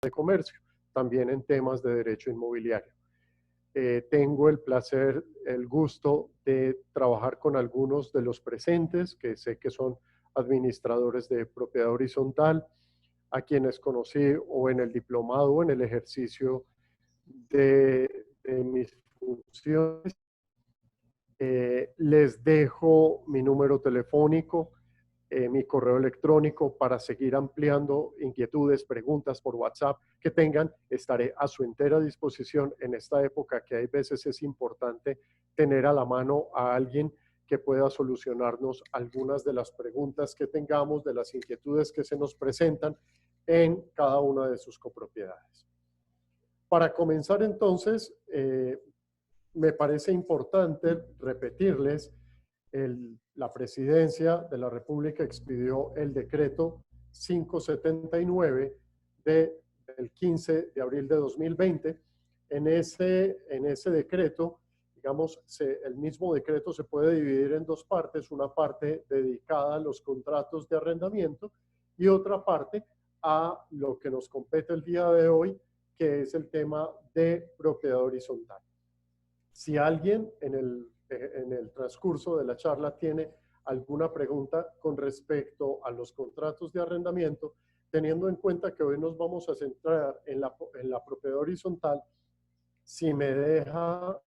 de Comercio, también en temas de derecho inmobiliario. Tengo el placer, el gusto de trabajar con algunos de los presentes, que sé que son administradores de propiedad horizontal, a quienes conocí o en el diplomado o en el ejercicio de mis funciones. Les dejo mi número telefónico, mi correo electrónico para seguir ampliando inquietudes, preguntas por WhatsApp que tengan. Estaré a su entera disposición en esta época que hay veces es importante tener a la mano a alguien que pueda solucionarnos algunas de las preguntas que tengamos, de las inquietudes que se nos presentan en cada una de sus copropiedades. Para comenzar entonces, me parece importante repetirles, la Presidencia de la República expidió el decreto 579 del 15 de abril de 2020. En ese decreto, digamos, el mismo decreto se puede dividir en dos partes, una parte dedicada a los contratos de arrendamiento y otra parte a lo que nos compete el día de hoy, que es el tema de propiedad horizontal. Si alguien en el transcurso de la charla tiene alguna pregunta con respecto a los contratos de arrendamiento, teniendo en cuenta que hoy nos vamos a centrar en la propiedad horizontal, si me deja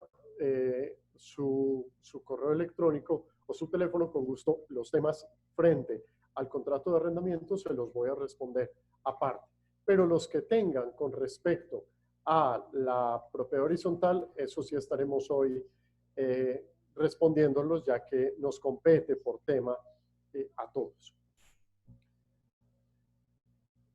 su correo electrónico o su teléfono, con gusto los temas frente al contrato de arrendamiento se los voy a responder aparte. Pero los que tengan con respecto a la propiedad horizontal, eso sí estaremos hoy respondiéndolos, ya que nos compete por tema a todos.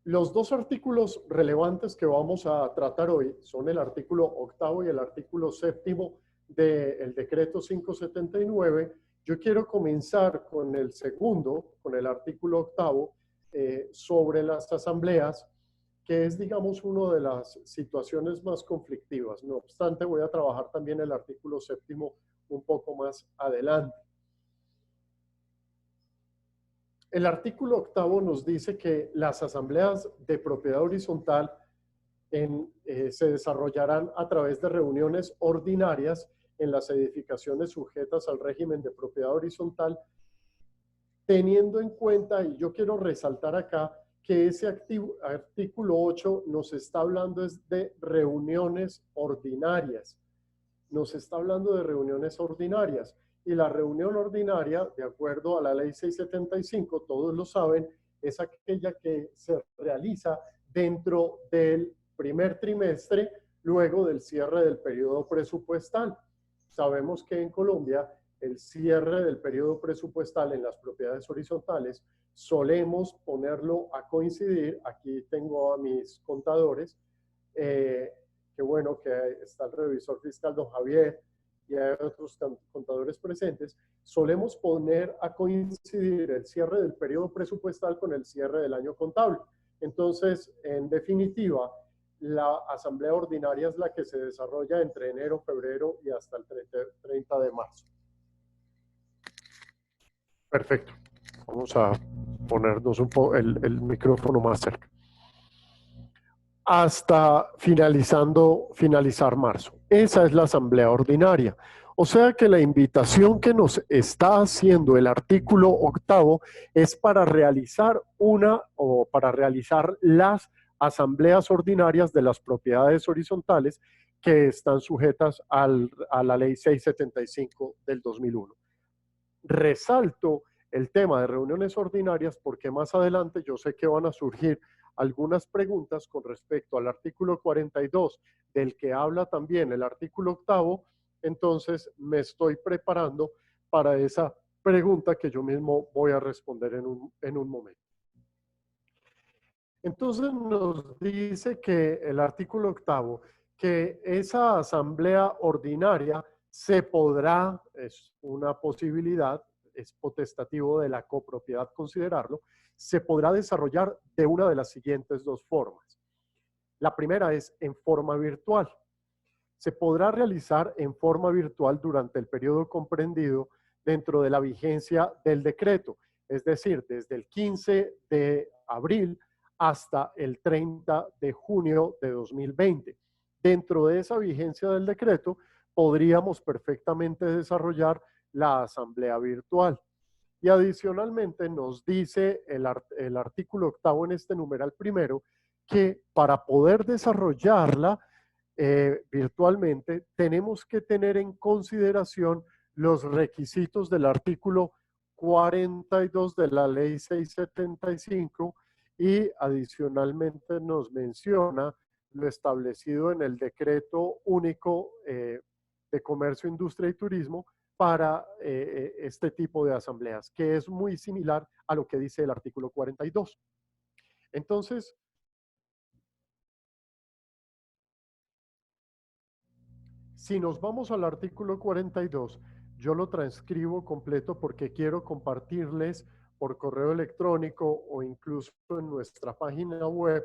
Los dos artículos relevantes que vamos a tratar hoy son el artículo 8º y el artículo 7º del decreto 579. Yo quiero comenzar con el segundo, con el artículo 8º, sobre las asambleas, que es, digamos, una de las situaciones más conflictivas. No obstante, voy a trabajar también el artículo 7º un poco más adelante. El artículo 8º nos dice que las asambleas de propiedad horizontal se desarrollarán a través de reuniones ordinarias en las edificaciones sujetas al régimen de propiedad horizontal, teniendo en cuenta, y yo quiero resaltar acá, que ese artículo 8 nos está hablando de reuniones ordinarias. Nos está hablando de reuniones ordinarias. Y la reunión ordinaria, de acuerdo a la ley 675, todos lo saben, es aquella que se realiza dentro del primer trimestre, luego del cierre del periodo presupuestal. Sabemos que en Colombia el cierre del periodo presupuestal en las propiedades horizontales solemos ponerlo a coincidir. Aquí tengo a mis contadores, que bueno, que está el revisor fiscal don Javier y hay otros contadores presentes. Solemos poner a coincidir el cierre del periodo presupuestal con el cierre del año contable. Entonces, en definitiva, la asamblea ordinaria es la que se desarrolla entre enero, febrero y hasta el 30 de marzo. Perfecto. Vamos a ponernos un poco el micrófono más cerca. Hasta finalizar marzo. Esa es la asamblea ordinaria. O sea que la invitación que nos está haciendo el artículo 8º es para realizar las asambleas ordinarias de las propiedades horizontales que están sujetas a la ley 675 del 2001. Resalto el tema de reuniones ordinarias porque más adelante yo sé que van a surgir algunas preguntas con respecto al artículo 42, del que habla también el artículo 8º, entonces me estoy preparando para esa pregunta que yo mismo voy a responder en un momento. Entonces nos dice que el artículo 8º, que esa asamblea ordinaria se podrá, es una posibilidad, es potestativo de la copropiedad considerarlo, se podrá desarrollar de una de las siguientes dos formas. La primera es en forma virtual. Se podrá realizar en forma virtual durante el periodo comprendido dentro de la vigencia del decreto, es decir, desde el 15 de abril hasta el 30 de junio de 2020. Dentro de esa vigencia del decreto, podríamos perfectamente desarrollar la asamblea virtual. Y adicionalmente nos dice el artículo 8 en este numeral primero que para poder desarrollarla virtualmente tenemos que tener en consideración los requisitos del artículo 42 de la ley 675 y adicionalmente nos menciona lo establecido en el decreto único de comercio, industria y turismo para este tipo de asambleas, que es muy similar a lo que dice el artículo 42. Entonces, si nos vamos al artículo 42, yo lo transcribo completo porque quiero compartirles por correo electrónico o incluso en nuestra página web,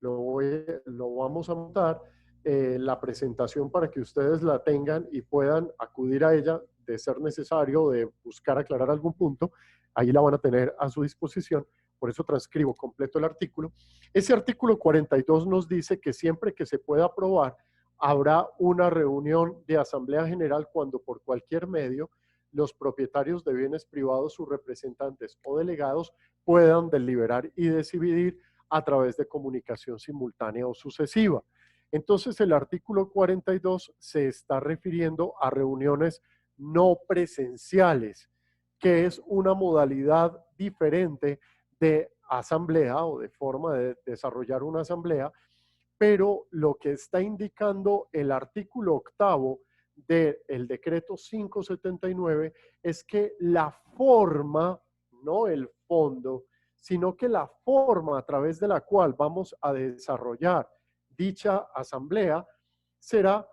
lo vamos a montar, la presentación para que ustedes la tengan y puedan acudir a ella de ser necesario, de buscar aclarar algún punto, ahí la van a tener a su disposición. Por eso transcribo completo el artículo. Ese artículo 42 nos dice que siempre que se pueda aprobar, habrá una reunión de asamblea general cuando por cualquier medio los propietarios de bienes privados, sus representantes o delegados puedan deliberar y decidir a través de comunicación simultánea o sucesiva. Entonces el artículo 42 se está refiriendo a reuniones no presenciales, que es una modalidad diferente de asamblea o de forma de desarrollar una asamblea, pero lo que está indicando el artículo 8 del decreto 579 es que la forma, no el fondo, sino que la forma a través de la cual vamos a desarrollar dicha asamblea será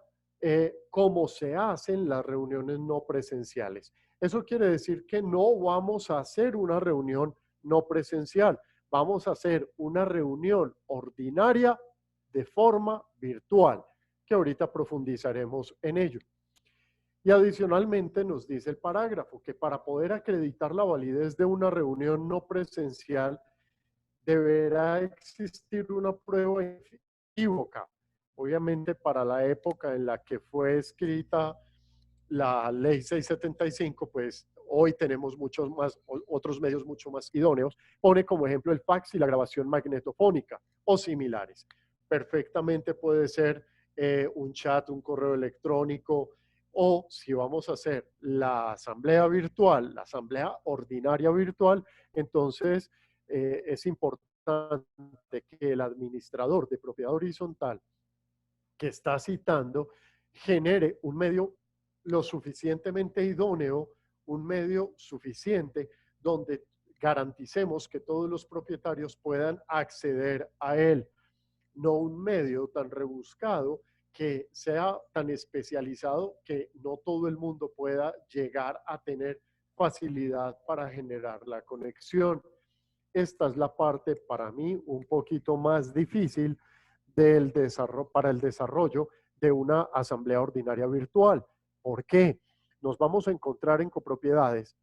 como se hacen las reuniones no presenciales. Eso quiere decir que no vamos a hacer una reunión no presencial, vamos a hacer una reunión ordinaria de forma virtual, que ahorita profundizaremos en ello. Y adicionalmente nos dice el parágrafo que para poder acreditar la validez de una reunión no presencial deberá existir una prueba inequívoca. Obviamente para la época en la que fue escrita la ley 675, pues hoy tenemos muchos más, otros medios mucho más idóneos. Pone como ejemplo el fax y la grabación magnetofónica o similares. Perfectamente puede ser un chat, un correo electrónico, o si vamos a hacer la asamblea virtual, la asamblea ordinaria virtual, entonces es importante que el administrador de propiedad horizontal que está citando genere un medio lo suficientemente idóneo, un medio suficiente donde garanticemos que todos los propietarios puedan acceder a él, no un medio tan rebuscado que sea tan especializado que no todo el mundo pueda llegar a tener facilidad para generar la conexión. Esta es la parte para mí un poquito más difícil del desarrollo, para el desarrollo de una asamblea ordinaria virtual. ¿Por qué? Nos vamos a encontrar en copropiedades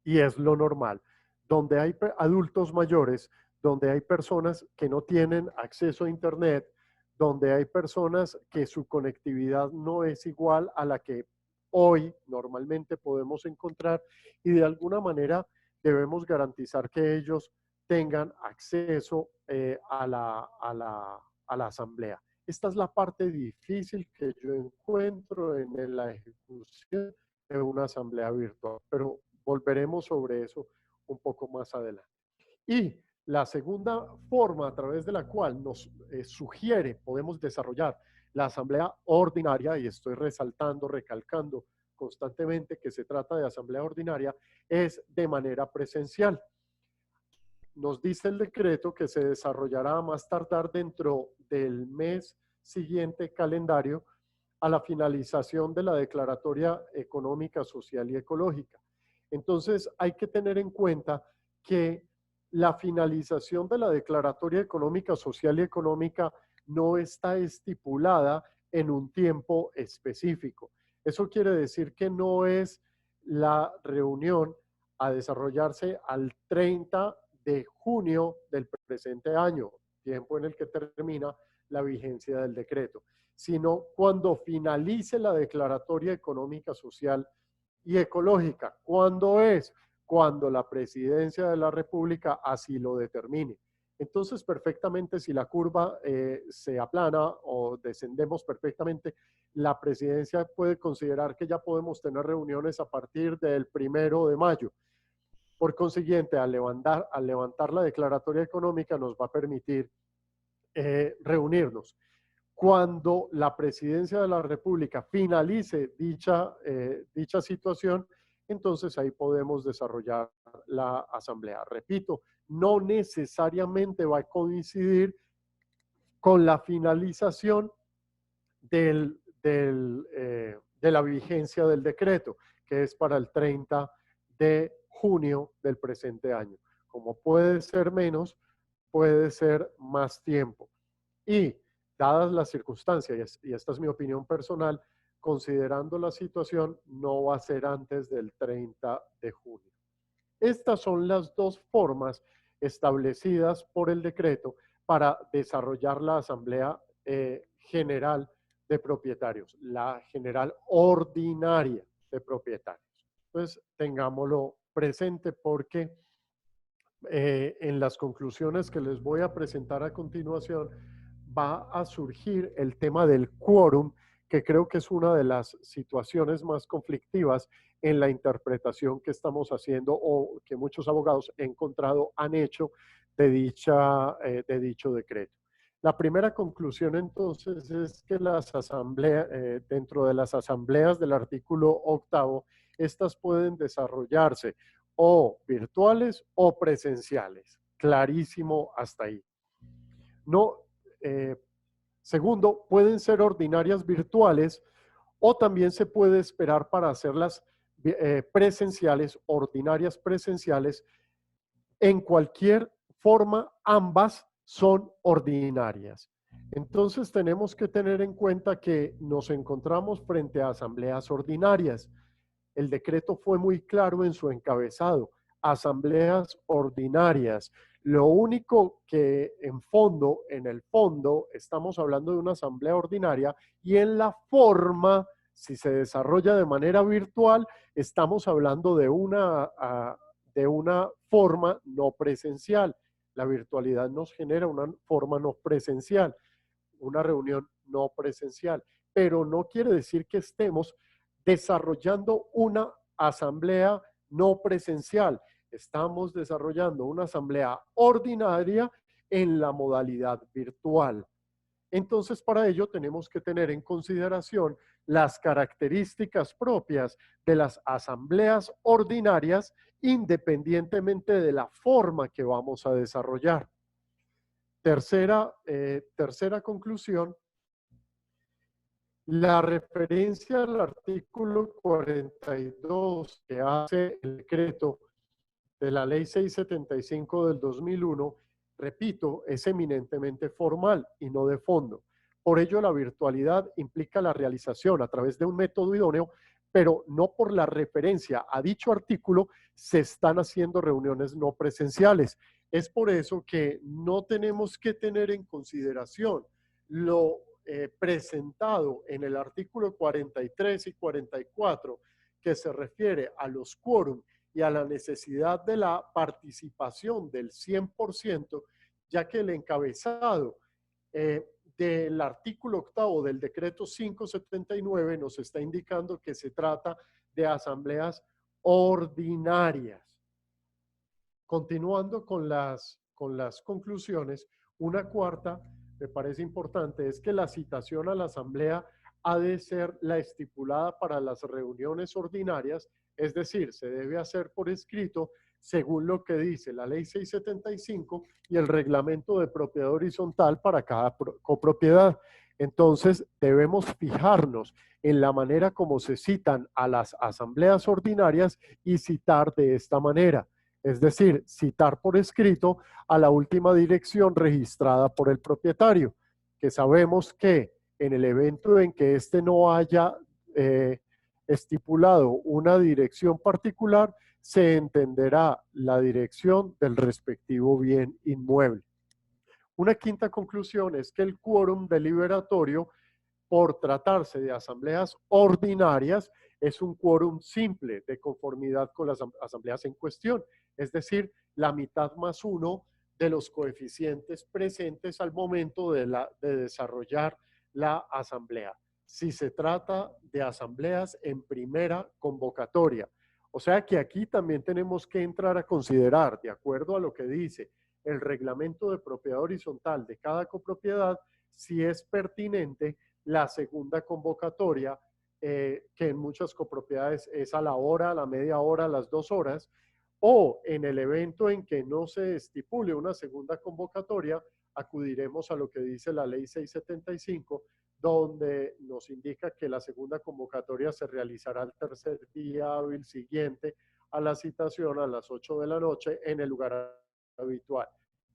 y es lo normal, donde hay adultos mayores, donde hay personas que no tienen acceso a Internet, donde hay personas que su conectividad no es igual a la que hoy normalmente podemos encontrar y de alguna manera debemos garantizar que ellos tengan acceso a la asamblea. Esta es la parte difícil que yo encuentro en la ejecución de una asamblea virtual, pero volveremos sobre eso un poco más adelante. Y la segunda forma a través de la cual nos sugiere podemos desarrollar la asamblea ordinaria, y estoy resaltando, recalcando constantemente que se trata de asamblea ordinaria, es de manera presencial. Nos dice el decreto que se desarrollará a más tardar dentro del mes siguiente calendario a la finalización de la declaratoria económica, social y ecológica. Entonces hay que tener en cuenta que la finalización de la declaratoria económica, social y económica no está estipulada en un tiempo específico. Eso quiere decir que no es la reunión a desarrollarse al 30 de junio del presente año, tiempo en el que termina la vigencia del decreto, sino cuando finalice la declaratoria económica, social y ecológica. ¿Cuándo es? Cuando la Presidencia de la República así lo determine. Entonces, perfectamente, si la curva se aplana o descendemos perfectamente, la Presidencia puede considerar que ya podemos tener reuniones a partir del 1 de mayo. Por consiguiente, al levantar la declaratoria económica nos va a permitir reunirnos. Cuando la Presidencia de la República finalice dicha situación, entonces ahí podemos desarrollar la asamblea. Repito, no necesariamente va a coincidir con la finalización de la vigencia del decreto, que es para el 30 de junio del presente año. Como puede ser menos, puede ser más tiempo. Y dadas las circunstancias, y esta es mi opinión personal, considerando la situación, no va a ser antes del 30 de junio. Estas son las dos formas establecidas por el decreto para desarrollar la Asamblea General de Propietarios, la General Ordinaria de Propietarios. Entonces, tengámoslo presente porque en las conclusiones que les voy a presentar a continuación va a surgir el tema del quórum, que creo que es una de las situaciones más conflictivas en la interpretación que estamos haciendo o que muchos abogados han hecho de dicho decreto. La primera conclusión entonces es que las asambleas, dentro de las asambleas del artículo 8, estas pueden desarrollarse o virtuales o presenciales. Clarísimo hasta ahí. No, segundo, pueden ser ordinarias virtuales o también se puede esperar para hacerlas presenciales, ordinarias presenciales. En cualquier forma, ambas son ordinarias. Entonces tenemos que tener en cuenta que nos encontramos frente a asambleas ordinarias. El decreto fue muy claro en su encabezado, asambleas ordinarias. Lo único que en el fondo, estamos hablando de una asamblea ordinaria y en la forma, si se desarrolla de manera virtual, estamos hablando de una forma no presencial. La virtualidad nos genera una forma no presencial, una reunión no presencial, pero no quiere decir que estemos desarrollando una asamblea no presencial. Estamos desarrollando una asamblea ordinaria en la modalidad virtual. Entonces, para ello tenemos que tener en consideración las características propias de las asambleas ordinarias, independientemente de la forma que vamos a desarrollar. Tercera conclusión. La referencia al artículo 42 que hace el decreto de la Ley 675 del 2001, repito, es eminentemente formal y no de fondo. Por ello, la virtualidad implica la realización a través de un método idóneo, pero no por la referencia a dicho artículo se están haciendo reuniones no presenciales. Es por eso que no tenemos que tener en consideración lo presentado en el artículo 43 y 44, que se refiere a los quórum y a la necesidad de la participación del 100%, ya que el encabezado del artículo 8 del decreto 579 nos está indicando que se trata de asambleas ordinarias. Continuando con las conclusiones, una cuarta, me parece importante, es que la citación a la asamblea ha de ser la estipulada para las reuniones ordinarias, es decir, se debe hacer por escrito según lo que dice la Ley 675 y el reglamento de propiedad horizontal para cada copropiedad. Entonces, debemos fijarnos en la manera como se citan a las asambleas ordinarias y citar de esta manera. Es decir, citar por escrito a la última dirección registrada por el propietario, que sabemos que en el evento en que éste no haya estipulado una dirección particular, se entenderá la dirección del respectivo bien inmueble. Una quinta conclusión es que el quórum deliberatorio, por tratarse de asambleas ordinarias, es un quórum simple de conformidad con las asambleas en cuestión, es decir, la mitad más uno de los coeficientes presentes al momento de desarrollar la asamblea. Si se trata de asambleas en primera convocatoria. O sea que aquí también tenemos que entrar a considerar, de acuerdo a lo que dice el reglamento de propiedad horizontal de cada copropiedad, si es pertinente la segunda convocatoria, que en muchas copropiedades es a la hora, a la media hora, a las 2 horas, o en el evento en que no se estipule una segunda convocatoria, acudiremos a lo que dice la ley 675, donde nos indica que la segunda convocatoria se realizará el tercer día hábil siguiente a la citación a las 8 de la noche en el lugar habitual.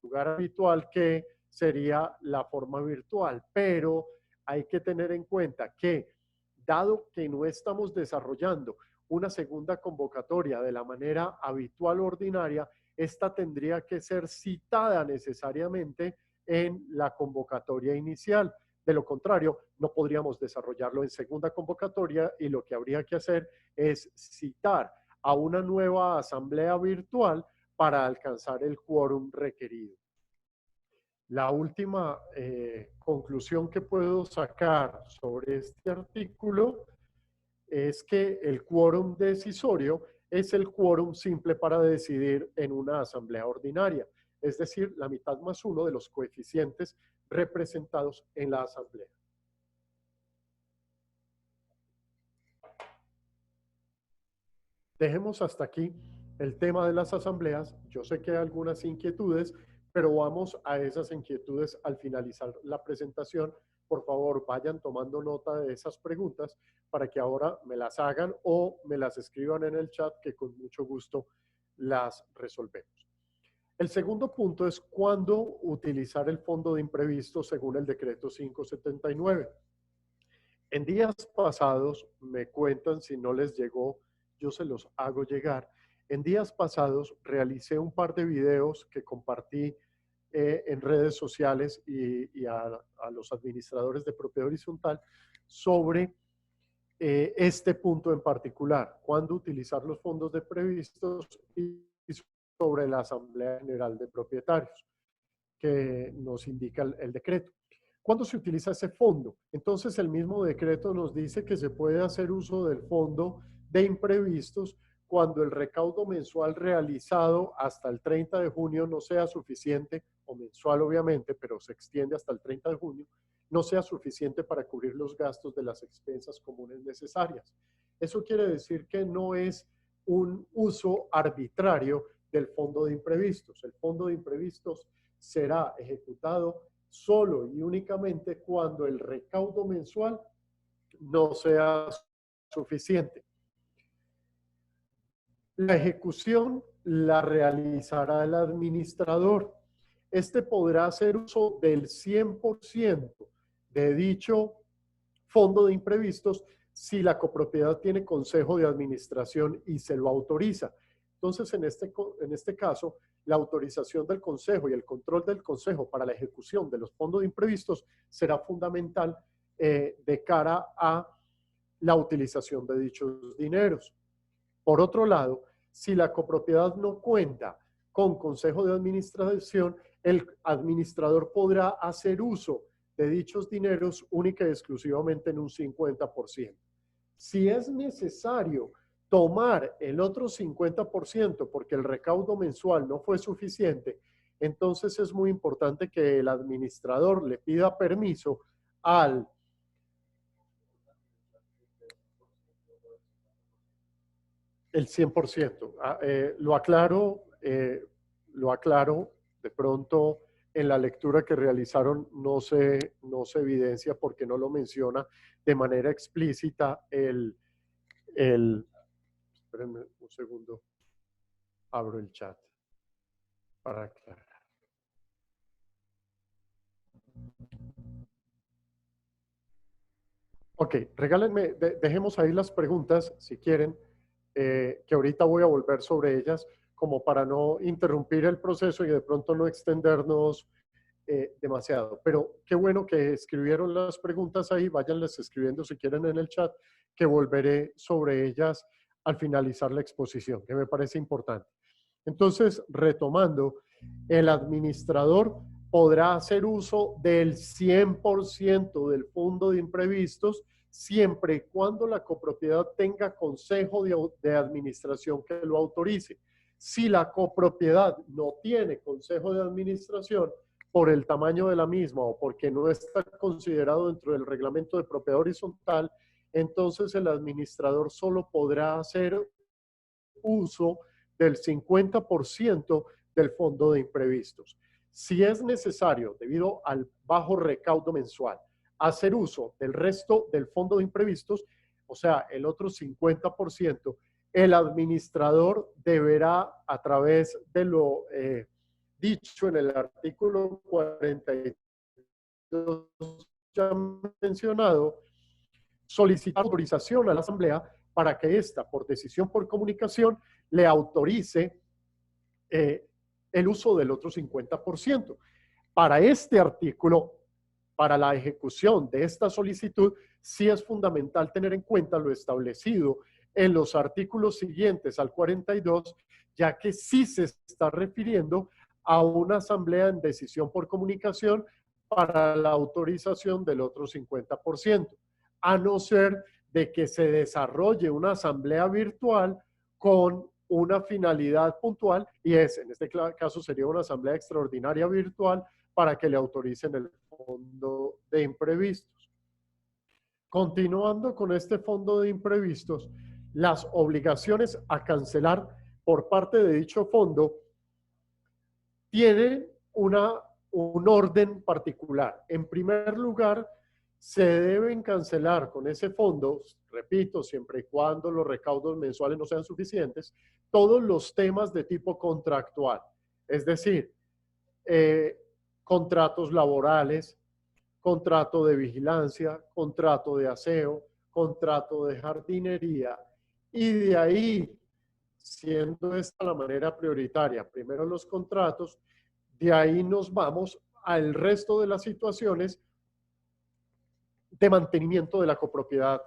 Lugar habitual que sería la forma virtual, pero hay que tener en cuenta que, dado que no estamos desarrollando una segunda convocatoria de la manera habitual o ordinaria, esta tendría que ser citada necesariamente en la convocatoria inicial. De lo contrario, no podríamos desarrollarlo en segunda convocatoria y lo que habría que hacer es citar a una nueva asamblea virtual para alcanzar el quórum requerido. La última conclusión que puedo sacar sobre este artículo es que el quórum decisorio es el quórum simple para decidir en una asamblea ordinaria, es decir, la mitad más uno de los coeficientes representados en la asamblea. Dejemos hasta aquí el tema de las asambleas. Yo sé que hay algunas inquietudes, pero vamos a esas inquietudes al finalizar la presentación. Por favor, vayan tomando nota de esas preguntas para que ahora me las hagan o me las escriban en el chat, que con mucho gusto las resolvemos. El segundo punto es cuándo utilizar el fondo de imprevistos según el decreto 579. En días pasados, me cuentan si no les llegó, yo se los hago llegar. En días pasados realicé un par de videos que compartí en redes sociales y a los administradores de propiedad horizontal sobre este punto en particular, cuándo utilizar los fondos de previstos y sobre la Asamblea General de Propietarios que nos indica el decreto. ¿Cuándo se utiliza ese fondo? Entonces el mismo decreto nos dice que se puede hacer uso del fondo de imprevistos cuando el recaudo mensual realizado hasta el 30 de junio no sea suficiente, o mensual obviamente, pero se extiende hasta el 30 de junio, no sea suficiente para cubrir los gastos de las expensas comunes necesarias. Eso quiere decir que no es un uso arbitrario del fondo de imprevistos. El fondo de imprevistos será ejecutado solo y únicamente cuando el recaudo mensual no sea suficiente. La ejecución la realizará el administrador. Este podrá hacer uso del 100% de dicho fondo de imprevistos si la copropiedad tiene consejo de administración y se lo autoriza. Entonces, en este caso, la autorización del consejo y el control del consejo para la ejecución de los fondos de imprevistos será fundamental de cara a la utilización de dichos dineros. Por otro lado, si la copropiedad no cuenta con consejo de administración, el administrador podrá hacer uso de dichos dineros única y exclusivamente en un 50%. Si es necesario tomar el otro 50% porque el recaudo mensual no fue suficiente, entonces es muy importante que el administrador le pida permiso al el 100%. Lo aclaro, de pronto en la lectura que realizaron no se evidencia porque no lo menciona de manera explícita espérenme un segundo, abro el chat para aclarar. Ok, regálenme, dejemos ahí las preguntas si quieren que ahorita voy a volver sobre ellas, como para no interrumpir el proceso y de pronto no extendernos demasiado. Pero qué bueno que escribieron las preguntas ahí, váyanlas escribiendo si quieren en el chat, que volveré sobre ellas al finalizar la exposición, que me parece importante. Entonces, retomando, el administrador podrá hacer uso del 100% del fondo de imprevistos siempre y cuando la copropiedad tenga consejo de administración que lo autorice. Si la copropiedad no tiene consejo de administración por el tamaño de la misma o porque no está considerado dentro del reglamento de propiedad horizontal, entonces el administrador solo podrá hacer uso del 50% del fondo de imprevistos. Si es necesario, debido al bajo recaudo mensual, hacer uso del resto del fondo de imprevistos, o sea, el otro 50%, el administrador deberá, a través de lo dicho en el artículo 42 ya mencionado, solicitar autorización a la Asamblea para que ésta, por decisión por comunicación, le autorice el uso del otro 50%. Para este artículo, para la ejecución de esta solicitud, sí es fundamental tener en cuenta lo establecido en los artículos siguientes al 42, ya que sí se está refiriendo a una asamblea en decisión por comunicación para la autorización del otro 50%, a no ser de que se desarrolle una asamblea virtual con una finalidad puntual, y en este caso sería una asamblea extraordinaria virtual para que le autoricen el fondo de imprevistos. Continuando con este fondo de imprevistos, las obligaciones a cancelar por parte de dicho fondo tienen un orden particular. En primer lugar, se deben cancelar con ese fondo, repito, siempre y cuando los recaudos mensuales no sean suficientes, todos los temas de tipo contractual, es decir, contratos laborales, contrato de vigilancia, contrato de aseo, contrato de jardinería, y de ahí, siendo esta la manera prioritaria, primero los contratos, de ahí nos vamos al resto de las situaciones de mantenimiento de la copropiedad,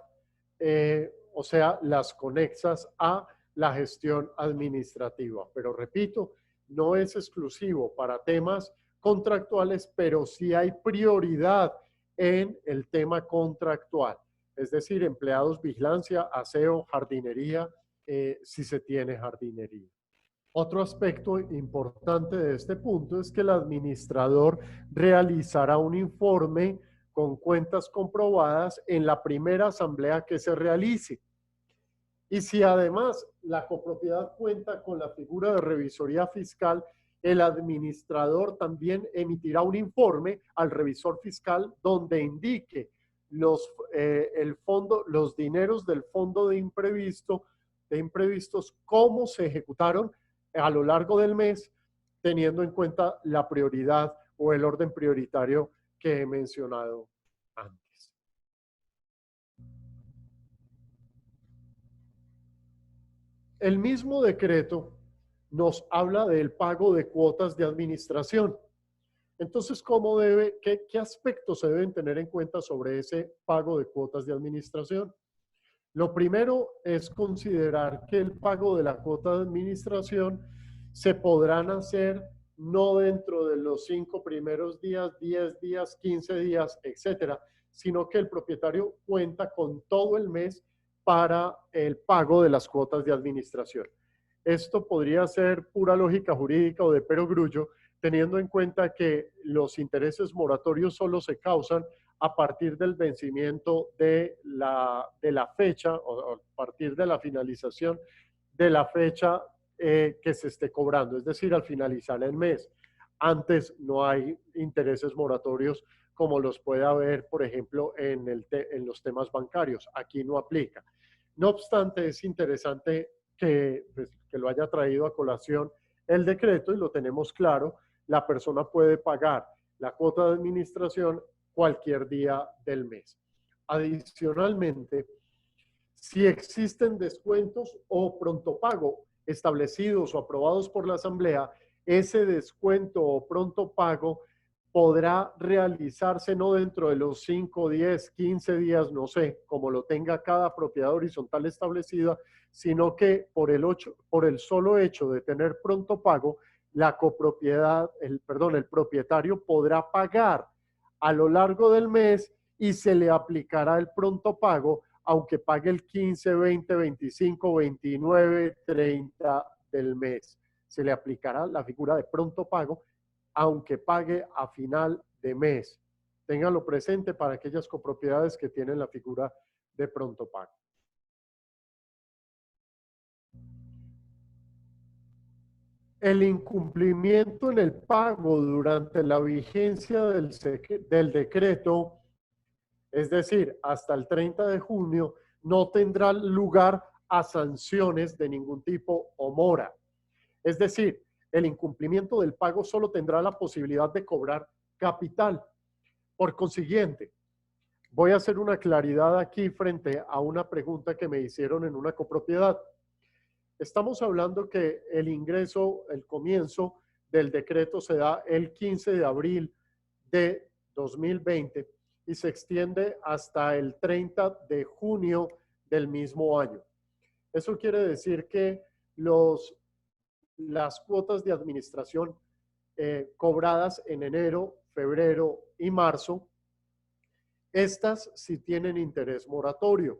o sea, las conexas a la gestión administrativa. Pero repito, no es exclusivo para temas contractuales, pero sí hay prioridad en el tema contractual. Es decir, empleados, vigilancia, aseo, jardinería, si se tiene jardinería. Otro aspecto importante de este punto es que el administrador realizará un informe con cuentas comprobadas en la primera asamblea que se realice. Y si además la copropiedad cuenta con la figura de revisoría fiscal, el administrador también emitirá un informe al revisor fiscal donde indique los dineros del fondo de imprevistos, cómo se ejecutaron a lo largo del mes, teniendo en cuenta la prioridad o el orden prioritario que he mencionado antes. El mismo decreto nos habla del pago de cuotas de administración. Entonces, qué aspectos se deben tener en cuenta sobre ese pago de cuotas de administración? Lo primero es considerar que el pago de la cuota de administración se podrán hacer no dentro de los 5 primeros días, 10 días, 15 días, etcétera, sino que el propietario cuenta con todo el mes para el pago de las cuotas de administración. Esto podría ser pura lógica jurídica o de perogrullo, teniendo en cuenta que los intereses moratorios solo se causan a partir del vencimiento de la fecha o a partir de la finalización de la fecha que se esté cobrando, es decir, al finalizar el mes. Antes no hay intereses moratorios como los puede haber, por ejemplo, en los temas bancarios. Aquí no aplica. No obstante, es interesante que lo haya traído a colación el decreto y lo tenemos claro. La persona puede pagar la cuota de administración cualquier día del mes. Adicionalmente, Si existen descuentos o pronto pago establecidos o aprobados por la Asamblea, ese descuento o pronto pago podrá realizarse no dentro de los 5, 10, 15 días, no sé, como lo tenga cada propiedad horizontal establecida, sino que por el solo hecho de tener pronto pago, la copropiedad, el propietario podrá pagar a lo largo del mes y se le aplicará el pronto pago, aunque pague el 15, 20, 25, 29, 30 del mes. Se le aplicará la figura de pronto pago, aunque pague a final de mes. Ténganlo presente para aquellas copropiedades que tienen la figura de pronto pago. El incumplimiento en el pago durante la vigencia del decreto, es decir, hasta el 30 de junio, no tendrá lugar a sanciones de ningún tipo o mora. Es decir, el incumplimiento del pago solo tendrá la posibilidad de cobrar capital. Por consiguiente, voy a hacer una claridad aquí frente a una pregunta que me hicieron en una copropiedad. Estamos hablando que el ingreso, el comienzo del decreto se da el 15 de abril de 2020 y se extiende hasta el 30 de junio del mismo año. Eso quiere decir que las cuotas de administración cobradas en enero, febrero y marzo, estas sí tienen interés moratorio.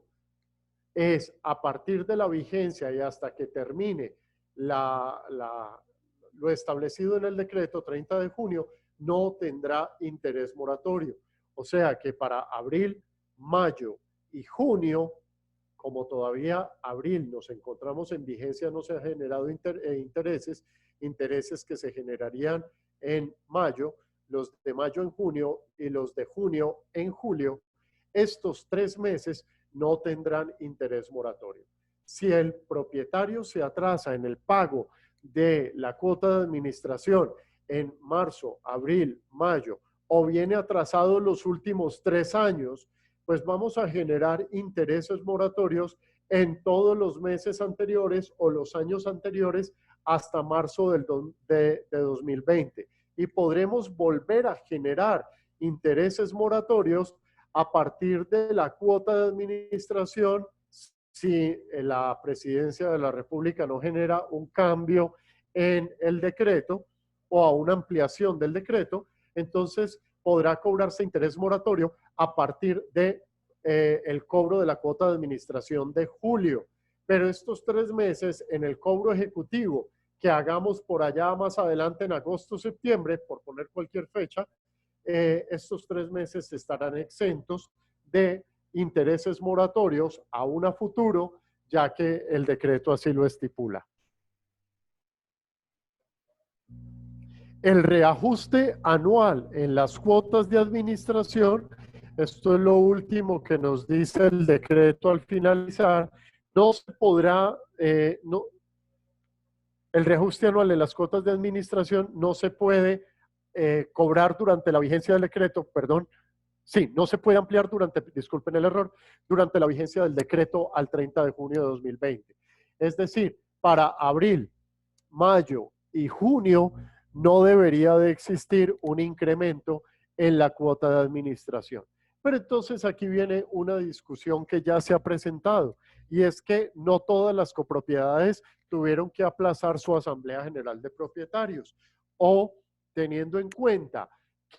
Es a partir de la vigencia y hasta que termine lo establecido en el decreto 30 de junio, no tendrá interés moratorio. O sea que para abril, mayo y junio, como todavía abril nos encontramos en vigencia, no se han generado intereses que se generarían en mayo, los de mayo en junio y los de junio en julio. Estos 3 meses no tendrán interés moratorio. Si el propietario se atrasa en el pago de la cuota de administración en marzo, abril, mayo, o viene atrasado los últimos 3 años, pues vamos a generar intereses moratorios en todos los meses anteriores o los años anteriores hasta marzo de 2020. Y podremos volver a generar intereses moratorios a partir de la cuota de administración si la Presidencia de la República no genera un cambio en el decreto o a una ampliación del decreto, entonces podrá cobrarse interés moratorio a partir de el cobro de la cuota de administración de julio. Pero estos 3 meses en el cobro ejecutivo que hagamos por allá más adelante en agosto, septiembre, por poner cualquier fecha, estos 3 meses estarán exentos de intereses moratorios aún a futuro, ya que el decreto así lo estipula. El reajuste anual en las cuotas de administración, esto es lo último que nos dice el decreto al finalizar, no se podrá, el reajuste anual en las cuotas de administración no se puede cobrar durante la vigencia del decreto, perdón, sí, no se puede ampliar disculpen el error, durante la vigencia del decreto al 30 de junio de 2020. Es decir, para abril, mayo y junio no debería de existir un incremento en la cuota de administración. Pero entonces aquí viene una discusión que ya se ha presentado y es que no todas las copropiedades tuvieron que aplazar su Asamblea General de Propietarios o teniendo en cuenta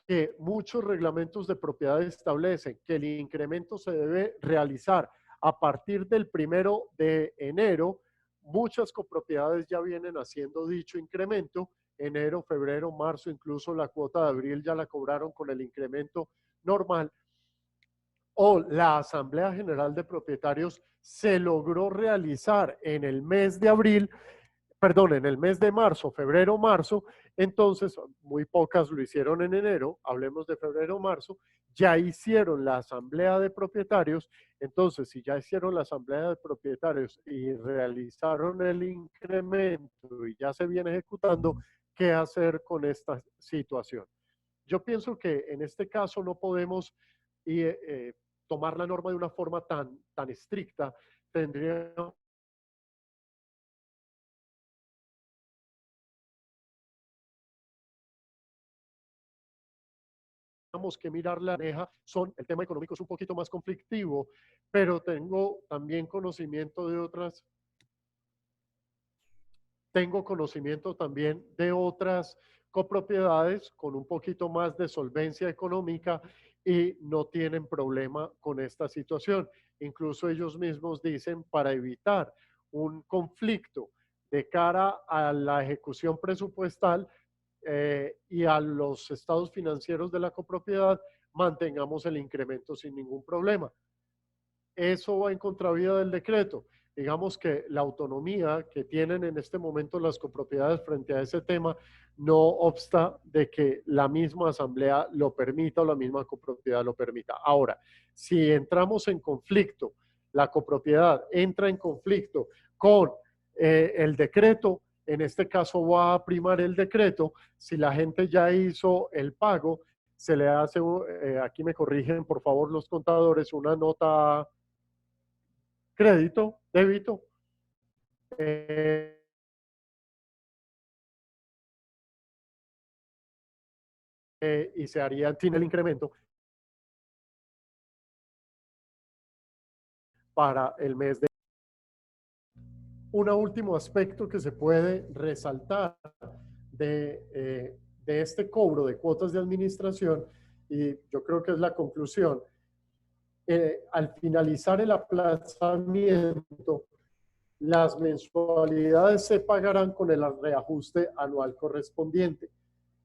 que muchos reglamentos de propiedad establecen que el incremento se debe realizar a partir del 1 de enero, muchas copropiedades ya vienen haciendo dicho incremento, enero, febrero, marzo, incluso la cuota de abril ya la cobraron con el incremento normal, o la Asamblea General de Propietarios se logró realizar en el mes de abril, perdón, en el mes de marzo, febrero, marzo, entonces muy pocas lo hicieron en enero, hablemos de febrero, marzo, ya hicieron la asamblea de propietarios, entonces si ya hicieron la asamblea de propietarios y realizaron el incremento y ya se viene ejecutando, ¿qué hacer con esta situación? Yo pienso que en este caso no podemos tomar la norma de una forma tan estricta, tendríamos que mirar la maneja, el tema económico es un poquito más conflictivo, pero tengo también conocimiento de otras, tengo conocimiento también de otras copropiedades con un poquito más de solvencia económica y no tienen problema con esta situación. Incluso ellos mismos dicen, para evitar un conflicto de cara a la ejecución presupuestal y a los estados financieros de la copropiedad, mantengamos el incremento sin ningún problema. Eso va en contravía del decreto. Digamos que la autonomía que tienen en este momento las copropiedades frente a ese tema no obsta de que la misma asamblea lo permita o la misma copropiedad lo permita. Ahora, si entramos en conflicto, la copropiedad entra en conflicto con el decreto, en este caso va a primar el decreto. Si la gente ya hizo el pago, se le hace, aquí me corrigen por favor los contadores, una nota crédito, débito, eh, y se haría sin el incremento para el mes de... Un último aspecto que se puede resaltar de este cobro de cuotas de administración, y yo creo que es la conclusión, al finalizar el aplazamiento, las mensualidades se pagarán con el reajuste anual correspondiente.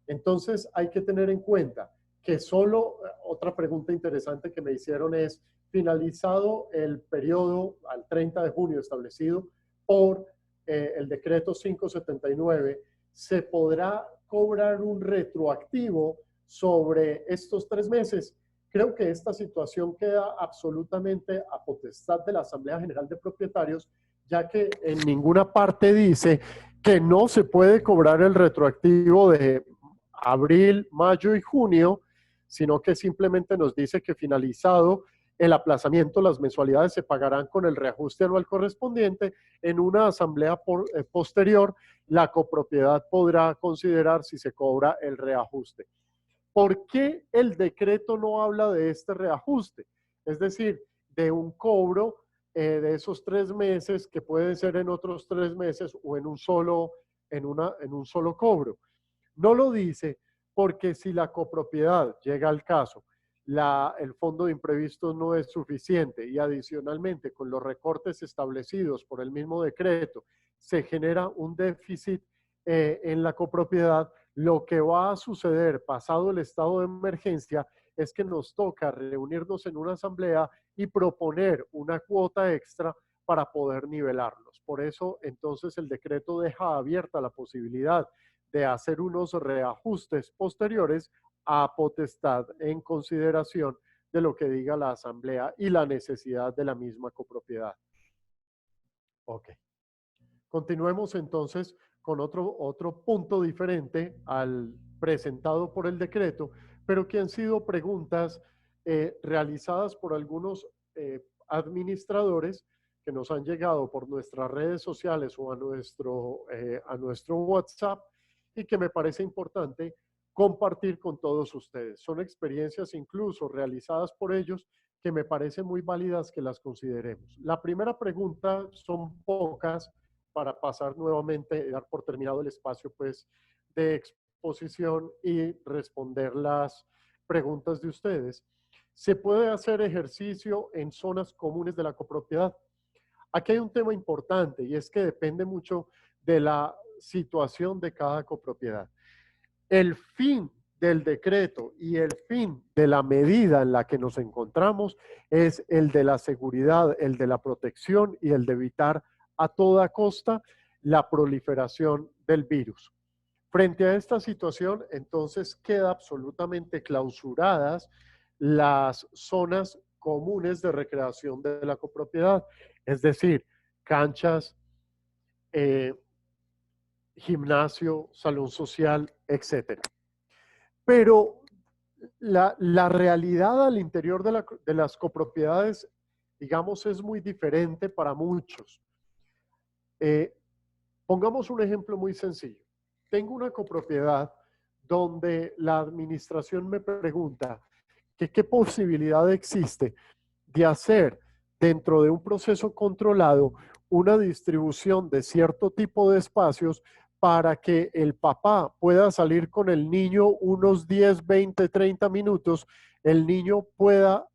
Entonces hay que tener en cuenta que solo, otra pregunta interesante que me hicieron es, finalizado el periodo al 30 de junio establecido por el decreto 579, ¿se podrá cobrar un retroactivo sobre estos 3 meses? Creo que esta situación queda absolutamente a potestad de la Asamblea General de Propietarios, ya que en ninguna parte dice que no se puede cobrar el retroactivo de abril, mayo y junio, sino que simplemente nos dice que finalizado el aplazamiento, las mensualidades se pagarán con el reajuste anual correspondiente. En una asamblea posterior, la copropiedad podrá considerar si se cobra el reajuste. ¿Por qué el decreto no habla de este reajuste? Es decir, de un cobro de esos 3 meses que puede ser en otros 3 meses o en un solo cobro. No lo dice porque si la copropiedad llega al caso, el fondo de imprevistos no es suficiente y adicionalmente con los recortes establecidos por el mismo decreto se genera un déficit en la copropiedad, lo que va a suceder pasado el estado de emergencia es que nos toca reunirnos en una asamblea y proponer una cuota extra para poder nivelarlos. Por eso, entonces, el decreto deja abierta la posibilidad de hacer unos reajustes posteriores a potestad en consideración de lo que diga la asamblea y la necesidad de la misma copropiedad. Ok. Continuemos entonces con otro punto diferente al presentado por el decreto, pero que han sido preguntas realizadas por algunos administradores que nos han llegado por nuestras redes sociales o a nuestro WhatsApp y que me parece importante compartir con todos ustedes. Son experiencias incluso realizadas por ellos que me parecen muy válidas que las consideremos. La primera pregunta, son pocas, para pasar nuevamente, dar por terminado el espacio pues de exposición y responder las preguntas de ustedes. ¿Se puede hacer ejercicio en zonas comunes de la copropiedad? Aquí hay un tema importante y es que depende mucho de la situación de cada copropiedad. El fin del decreto y el fin de la medida en la que nos encontramos es el de la seguridad, el de la protección y el de evitar a toda costa la proliferación del virus. Frente a esta situación, entonces queda absolutamente clausuradas las zonas comunes de recreación de la copropiedad, es decir, canchas, gimnasio, salón social, etcétera. Pero la realidad al interior de las copropiedades, digamos, es muy diferente para muchos. Pongamos un ejemplo muy sencillo. Tengo una copropiedad donde la administración me pregunta que qué posibilidad existe de hacer dentro de un proceso controlado una distribución de cierto tipo de espacios para que el papá pueda salir con el niño unos 10, 20, 30 minutos, el niño pueda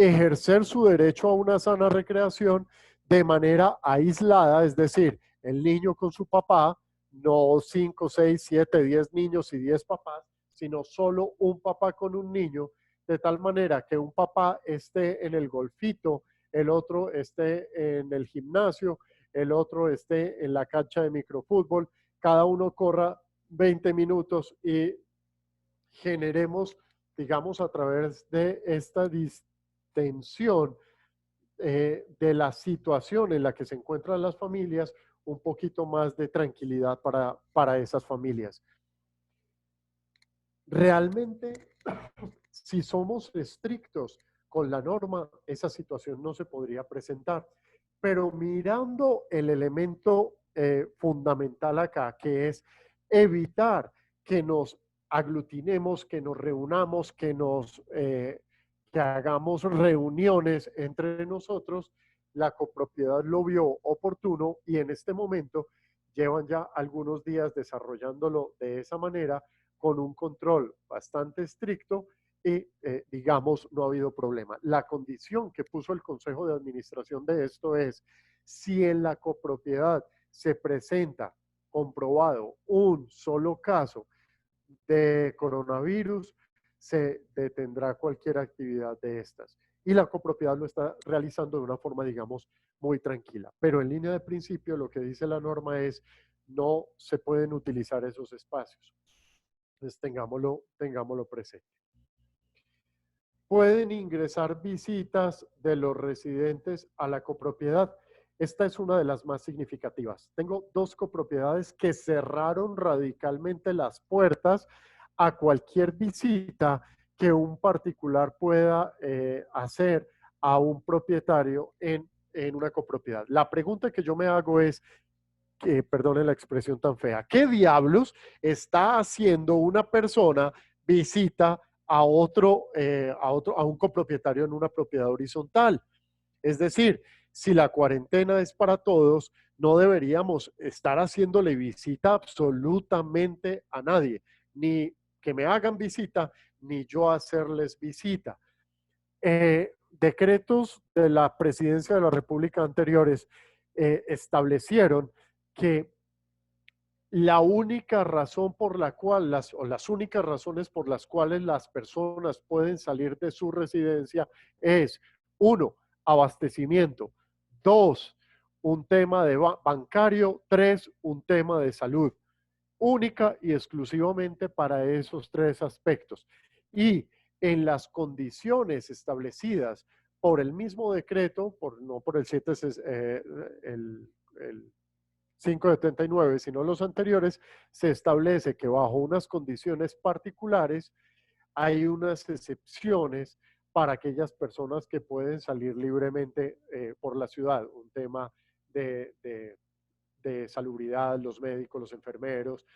ejercer su derecho a una sana recreación de manera aislada, es decir, el niño con su papá, no 5, 6, 7, 10 niños y 10 papás, sino solo un papá con un niño, de tal manera que un papá esté en el golfito, el otro esté en el gimnasio, el otro esté en la cancha de microfútbol, cada uno corra 20 minutos y generemos, digamos, a través de esta distensión de la situación en la que se encuentran las familias, un poquito más de tranquilidad para esas familias. Realmente, si somos estrictos con la norma, esa situación no se podría presentar. Pero mirando el elemento fundamental acá, que es evitar que nos aglutinemos, que nos reunamos, que hagamos reuniones entre nosotros, la copropiedad lo vio oportuno y en este momento llevan ya algunos días desarrollándolo de esa manera con un control bastante estricto y, digamos, no ha habido problema. La condición que puso el Consejo de Administración de esto es, si en la copropiedad se presenta comprobado un solo caso de coronavirus, se detendrá cualquier actividad de estas. Y la copropiedad lo está realizando de una forma, digamos, muy tranquila. Pero en línea de principio, lo que dice la norma es, no se pueden utilizar esos espacios. Entonces, tengámoslo presente. Pueden ingresar visitas de los residentes a la copropiedad. Esta es una de las más significativas. Tengo 2 copropiedades que cerraron radicalmente las puertas a cualquier visita que un particular pueda hacer a un propietario en una copropiedad. La pregunta que yo me hago es, que perdone la expresión tan fea, ¿qué diablos está haciendo una persona visita a a un copropietario en una propiedad horizontal? Es decir, si la cuarentena es para todos, no deberíamos estar haciéndole visita absolutamente a nadie, ni que me hagan visita, ni yo hacerles visita. Decretos de la presidencia de la República anteriores establecieron que la única razón por la cual, o las únicas razones por las cuales las personas pueden salir de su residencia es, 1, abastecimiento, 2, un tema de bancario, 3, un tema de salud. Única y exclusivamente para esos 3 aspectos. Y en las condiciones establecidas por el mismo decreto, no por el 7, el 579, sino los anteriores, se establece que bajo unas condiciones particulares hay unas excepciones para aquellas personas que pueden salir libremente por la ciudad. Un tema de salubridad, los médicos, los enfermeros,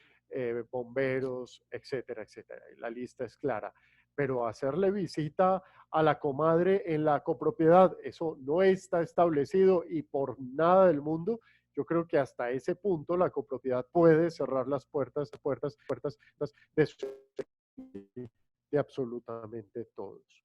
bomberos, etcétera, etcétera. La lista es clara. Pero hacerle visita a la comadre en la copropiedad, eso no está establecido y por nada del mundo. Yo creo que hasta ese punto la copropiedad puede cerrar las puertas de absolutamente todos.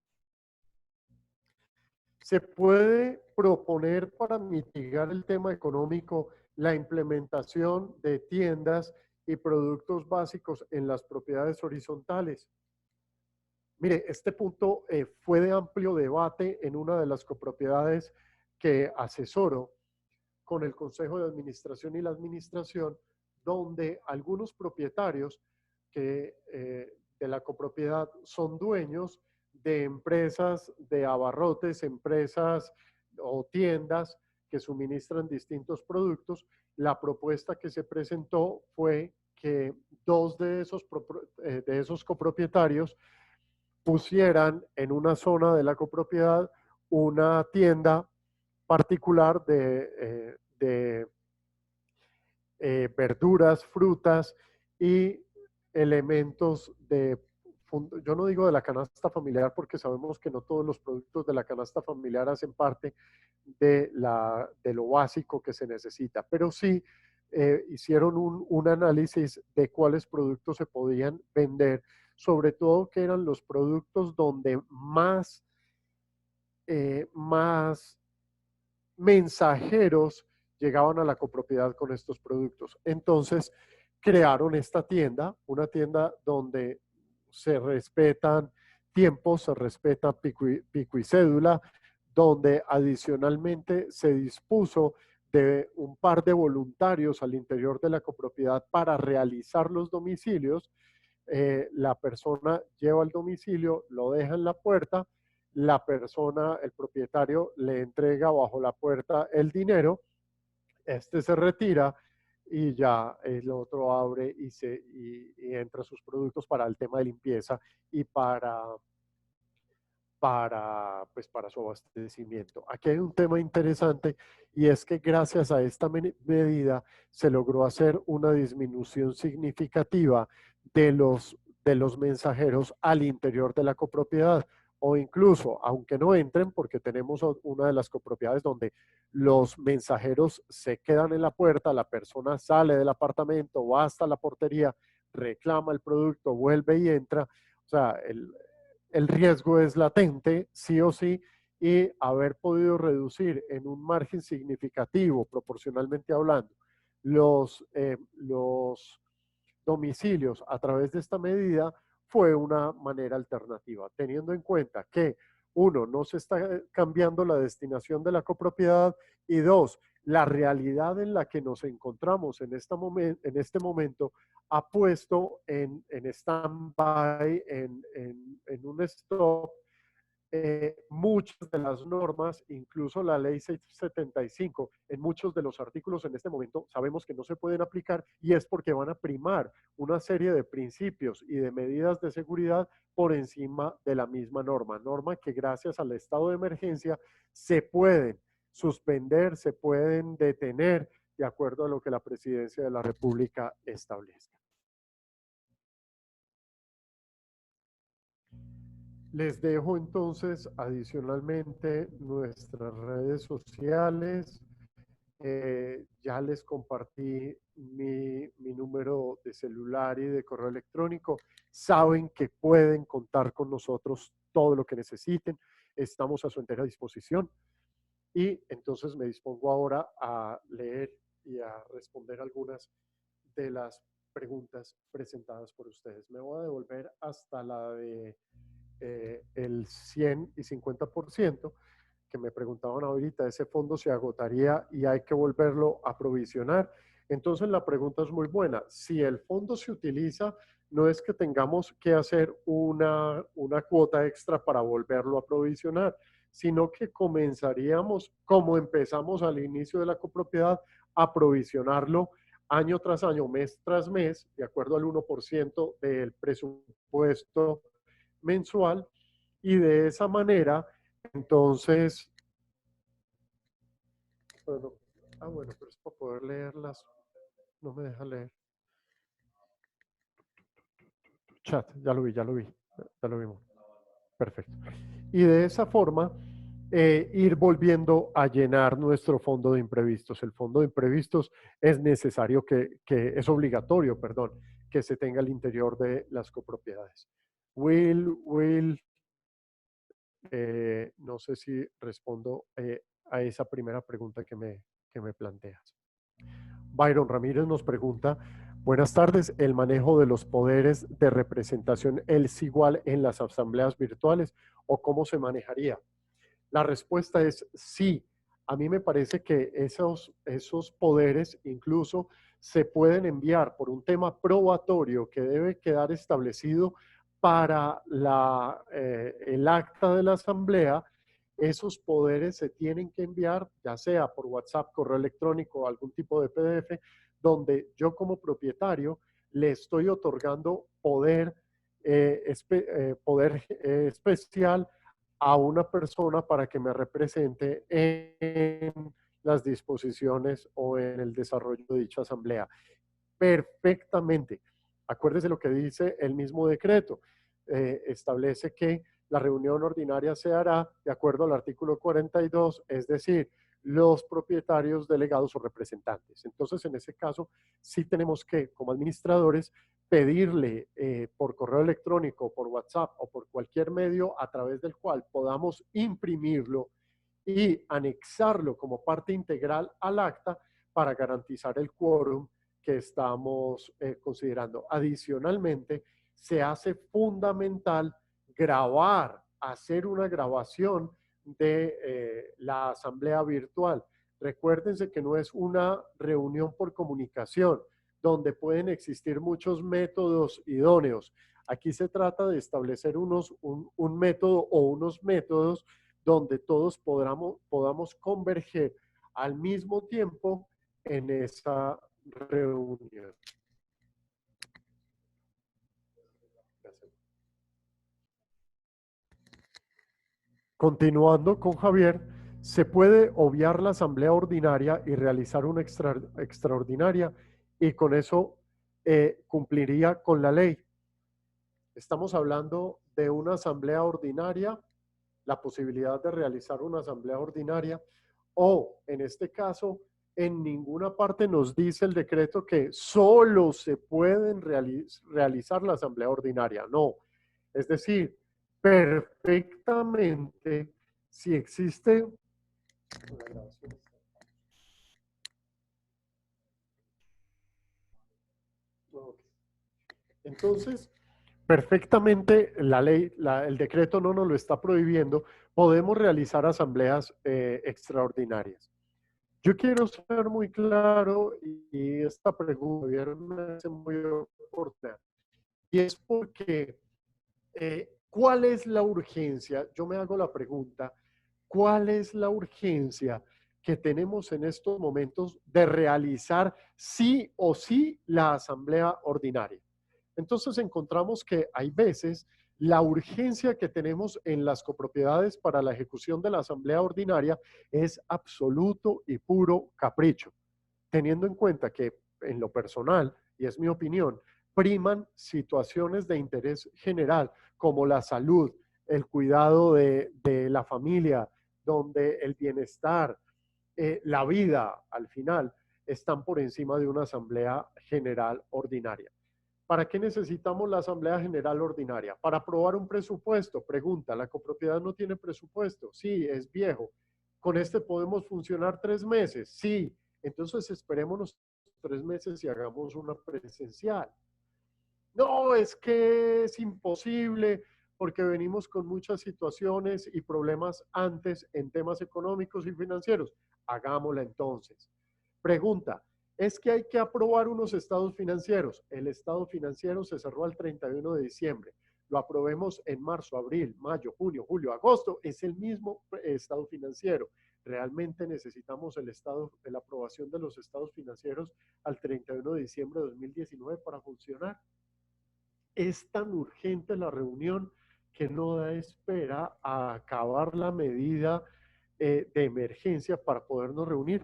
Se puede proponer para mitigar el tema económico la implementación de tiendas y productos básicos en las propiedades horizontales. Mire, este punto fue de amplio debate en una de las copropiedades que asesoro con el Consejo de Administración y la Administración, donde algunos propietarios de la copropiedad son dueños de empresas de abarrotes, empresas o tiendas que suministran distintos productos. La propuesta que se presentó fue que 2 de esos copropietarios pusieran en una zona de la copropiedad una tienda particular de verduras, frutas y elementos de, yo no digo de la canasta familiar porque sabemos que no todos los productos de la canasta familiar hacen parte de lo básico que se necesita, pero sí hicieron un análisis de cuáles productos se podían vender, sobre todo que eran los productos donde más mensajeros llegaban a la copropiedad con estos productos. Entonces, crearon esta tienda, una tienda donde se respetan tiempos, se respeta pico y cédula, donde adicionalmente se dispuso de un par de voluntarios al interior de la copropiedad para realizar los domicilios. La persona lleva el domicilio, lo deja en la puerta, la persona, el propietario, le entrega bajo la puerta el dinero, este se retira y ya el otro abre y entra sus productos para el tema de limpieza y pues para su abastecimiento. Aquí hay un tema interesante y es que gracias a esta medida se logró hacer una disminución significativa de los mensajeros al interior de la copropiedad o incluso, aunque no entren, porque tenemos una de las copropiedades donde los mensajeros se quedan en la puerta, la persona sale del apartamento, va hasta la portería, reclama el producto, vuelve y entra. O sea, el riesgo es latente, sí o sí, y haber podido reducir en un margen significativo, proporcionalmente hablando, los domicilios a través de esta medida fue una manera alternativa, teniendo en cuenta que, uno, no se está cambiando la destinación de la copropiedad y dos, la realidad en la que nos encontramos en este momento ha puesto en stand-by, en un stop, muchas de las normas, incluso la ley 675, en muchos de los artículos en este momento sabemos que no se pueden aplicar y es porque van a primar una serie de principios y de medidas de seguridad por encima de la misma norma que gracias al estado de emergencia se pueden suspender, se pueden detener de acuerdo a lo que la Presidencia de la República establezca. Les dejo entonces adicionalmente nuestras redes sociales. Ya les compartí mi número de celular y de correo electrónico. Saben que pueden contar con nosotros todo lo que necesiten. Estamos a su entera disposición. Y entonces me dispongo ahora a leer y a responder algunas de las preguntas presentadas por ustedes. Me voy a devolver hasta la de el 100 y 50%, que me preguntaban ahorita, ese fondo se agotaría y hay que volverlo a provisionar. Entonces la pregunta es muy buena. Si el fondo se utiliza, no es que tengamos que hacer una cuota extra para volverlo a provisionar, sino que comenzaríamos, como empezamos al inicio de la copropiedad, a provisionarlo año tras año, mes tras mes, de acuerdo al 1% del presupuesto mensual, y de esa manera, entonces, bueno, bueno, pero es para poder leerlas, no me deja leer. Chat, ya lo vi, ya lo vimos. Perfecto. Y de esa forma, ir volviendo a llenar nuestro fondo de imprevistos. El fondo de imprevistos es necesario es obligatorio, perdón, que se tenga al interior de las copropiedades. Will, no sé si respondo a esa primera pregunta que me planteas. Byron Ramírez nos pregunta, buenas tardes, ¿el manejo de los poderes de representación es igual en las asambleas virtuales o cómo se manejaría? La respuesta es sí. A mí me parece que esos poderes incluso se pueden enviar por un tema probatorio que debe quedar establecido para el acta de la asamblea. Esos poderes se tienen que enviar, ya sea por WhatsApp, correo electrónico o algún tipo de PDF, donde yo como propietario le estoy otorgando poder especial a una persona para que me represente en las disposiciones o en el desarrollo de dicha asamblea. Perfectamente. Acuérdese lo que dice el mismo decreto. Establece que la reunión ordinaria se hará de acuerdo al artículo 42, es decir, los propietarios, delegados o representantes. Entonces, en ese caso, sí tenemos que, como administradores, pedirle por correo electrónico, por WhatsApp o por cualquier medio a través del cual podamos imprimirlo y anexarlo como parte integral al acta para garantizar el quórum que estamos considerando. Adicionalmente, se hace fundamental grabar, hacer una grabación de la asamblea virtual. Recuérdense que no es una reunión por comunicación, donde pueden existir muchos métodos idóneos. Aquí se trata de establecer un método o unos métodos donde todos podamos converger al mismo tiempo en esa reunión. Continuando con Javier, se puede obviar la asamblea ordinaria y realizar una extraordinaria y con eso cumpliría con la ley. Estamos hablando de una asamblea ordinaria, la posibilidad de realizar una asamblea ordinaria o en este caso en ninguna parte nos dice el decreto que solo se pueden realizar la asamblea ordinaria, no. Es decir, perfectamente, si existe... Entonces, perfectamente la ley, el decreto no nos lo está prohibiendo, podemos realizar asambleas extraordinarias. Yo quiero ser muy claro y esta pregunta me hace muy oportuna. Y es porque, ¿cuál es la urgencia? Yo me hago la pregunta, ¿cuál es la urgencia que tenemos en estos momentos de realizar sí o sí la asamblea ordinaria? Entonces encontramos que hay veces la urgencia que tenemos en las copropiedades para la ejecución de la asamblea ordinaria es absoluto y puro capricho, teniendo en cuenta que en lo personal, y es mi opinión, priman situaciones de interés general como la salud, el cuidado de la familia, donde el bienestar, la vida al final están por encima de una asamblea general ordinaria. ¿Para qué necesitamos la Asamblea General Ordinaria? Para aprobar un presupuesto. Pregunta, ¿la copropiedad no tiene presupuesto? Sí, es viejo. ¿Con este podemos funcionar 3 meses? Sí. Entonces esperémonos 3 meses y hagamos una presencial. No, es que es imposible porque venimos con muchas situaciones y problemas antes en temas económicos y financieros. Hagámosla entonces. Pregunta, es que hay que aprobar unos estados financieros. El estado financiero se cerró el 31 de diciembre. Lo aprobemos en marzo, abril, mayo, junio, julio, agosto. Es el mismo estado financiero. Realmente necesitamos la aprobación de los estados financieros al 31 de diciembre de 2019 para funcionar. Es tan urgente la reunión que no da espera a acabar la medida de emergencia para podernos reunir.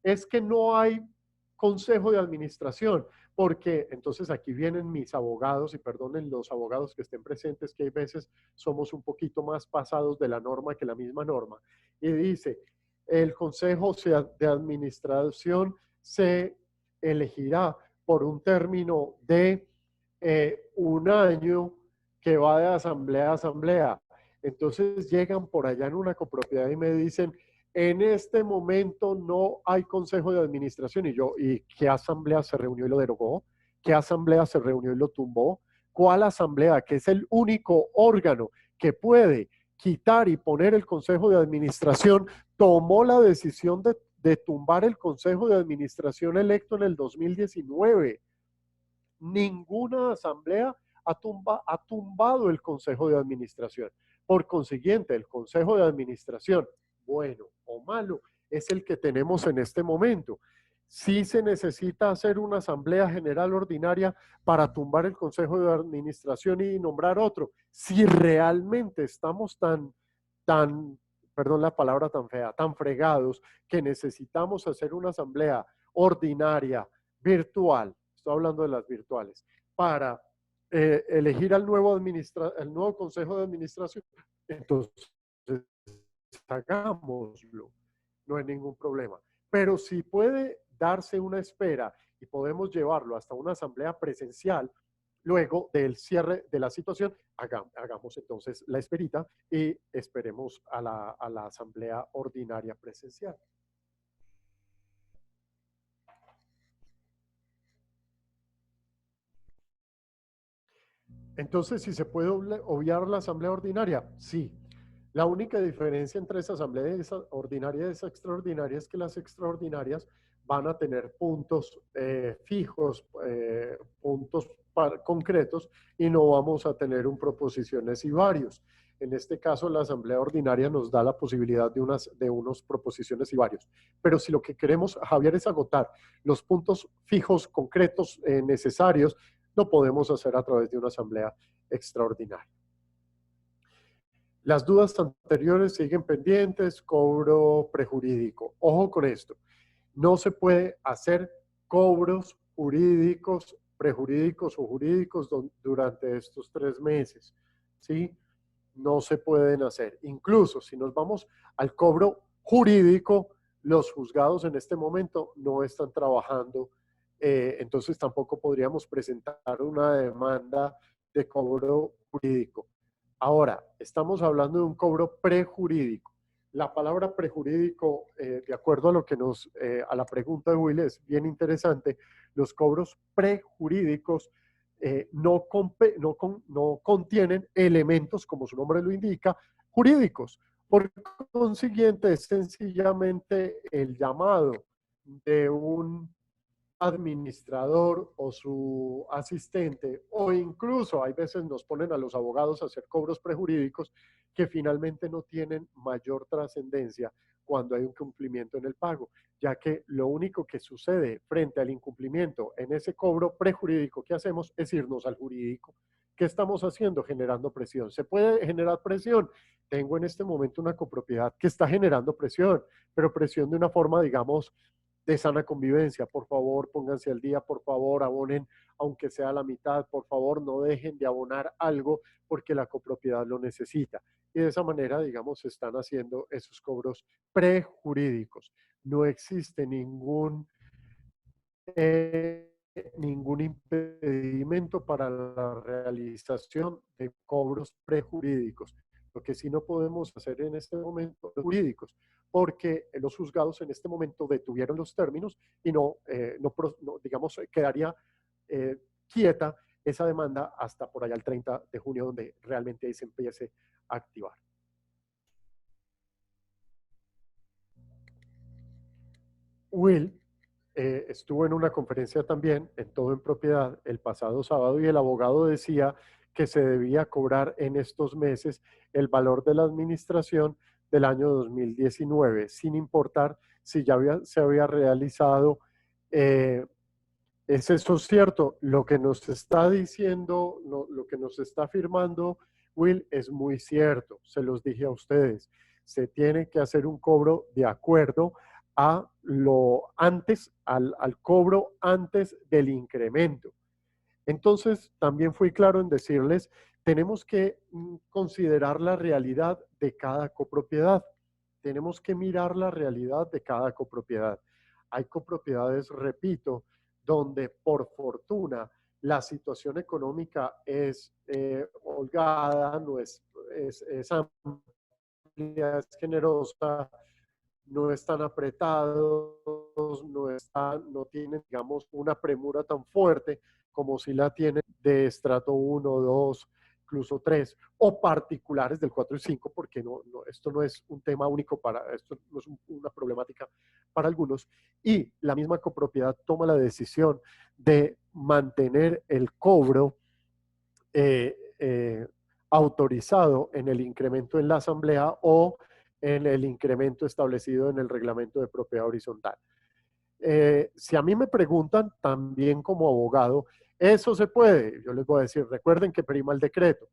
Es que no hay consejo de administración, porque entonces aquí vienen mis abogados, y perdonen los abogados que estén presentes, que hay veces somos un poquito más pasados de la norma que la misma norma, y dice, el consejo de administración se elegirá por un término de 1 año que va de asamblea a asamblea. Entonces llegan por allá en una copropiedad y me dicen, en este momento no hay consejo de administración. Y yo, ¿y qué asamblea se reunió y lo derogó? ¿Qué asamblea se reunió y lo tumbó? ¿Cuál asamblea, que es el único órgano que puede quitar y poner el consejo de administración, tomó la decisión de tumbar el consejo de administración electo en el 2019? Ninguna asamblea ha tumbado el consejo de administración. Por consiguiente, el consejo de administración, bueno o malo, es el que tenemos en este momento. Sí se necesita hacer una asamblea general ordinaria para tumbar el consejo de administración y nombrar otro. Si realmente estamos tan, perdón la palabra tan fea, tan fregados, que necesitamos hacer una asamblea ordinaria, virtual, estoy hablando de las virtuales, para elegir al el nuevo consejo de administración, entonces hagámoslo, no hay ningún problema. Pero si puede darse una espera y podemos llevarlo hasta una asamblea presencial, luego del cierre de la situación, hagamos entonces la esperita y esperemos a la asamblea ordinaria presencial. Entonces, si se puede obviar la asamblea ordinaria, sí. La única diferencia entre esa asamblea ordinaria y esa extraordinaria es que las extraordinarias van a tener puntos fijos, puntos concretos, y no vamos a tener un proposiciones y varios. En este caso, la asamblea ordinaria nos da la posibilidad de unos proposiciones y varios. Pero si lo que queremos, Javier, es agotar los puntos fijos, concretos, necesarios, lo podemos hacer a través de una asamblea extraordinaria. Las dudas anteriores siguen pendientes, cobro prejurídico. Ojo con esto, no se puede hacer cobros jurídicos, prejurídicos o jurídicos durante estos 3 meses, ¿sí? No se pueden hacer. Incluso si nos vamos al cobro jurídico, los juzgados en este momento no están trabajando, entonces tampoco podríamos presentar una demanda de cobro jurídico. Ahora, estamos hablando de un cobro prejurídico. La palabra prejurídico, de acuerdo a lo que a la pregunta de Will, es bien interesante. Los cobros prejurídicos no contienen elementos, como su nombre lo indica, jurídicos. Por consiguiente, es sencillamente el llamado de un administrador o su asistente, o incluso hay veces nos ponen a los abogados a hacer cobros prejurídicos que finalmente no tienen mayor trascendencia cuando hay un cumplimiento en el pago, ya que lo único que sucede frente al incumplimiento en ese cobro prejurídico que hacemos es irnos al jurídico. ¿Qué estamos haciendo? Generando presión. ¿Se puede generar presión? Tengo en este momento una copropiedad que está generando presión, pero presión de una forma, digamos, de sana convivencia. Por favor, pónganse al día, por favor, abonen, aunque sea la mitad, por favor, no dejen de abonar algo porque la copropiedad lo necesita. Y de esa manera, digamos, se están haciendo esos cobros prejurídicos. No existe ningún impedimento para la realización de cobros prejurídicos. Lo que sí no podemos hacer en este momento es jurídicos, porque los juzgados en este momento detuvieron los términos y digamos, quedaría quieta esa demanda hasta por allá el 30 de junio, donde realmente ahí se empiece a activar. Will estuvo en una conferencia también, en Todo en Propiedad, el pasado sábado, y el abogado decía que se debía cobrar en estos meses el valor de la administración del año 2019, sin importar si ya se había realizado. ¿Es eso cierto? Lo que nos está diciendo, lo que nos está afirmando Will es muy cierto. Se los dije a ustedes. Se tiene que hacer un cobro de acuerdo a lo antes, al cobro antes del incremento. Entonces, también fui claro en decirles, tenemos que considerar la realidad de cada copropiedad. Tenemos que mirar la realidad de cada copropiedad. Hay copropiedades, repito, donde por fortuna la situación económica es holgada, no es amplia, es generosa, no están apretados, no tienen, digamos, una premura tan fuerte como si la tienen de estrato 1, 2, incluso 3, o particulares del 4 y 5, porque esto no es un tema único esto no es una problemática para algunos, y la misma copropiedad toma la decisión de mantener el cobro autorizado en el incremento en la asamblea o en el incremento establecido en el reglamento de propiedad horizontal. Si a mí me preguntan también como abogado, ¿eso se puede? Yo les voy a decir, recuerden que prima el decreto,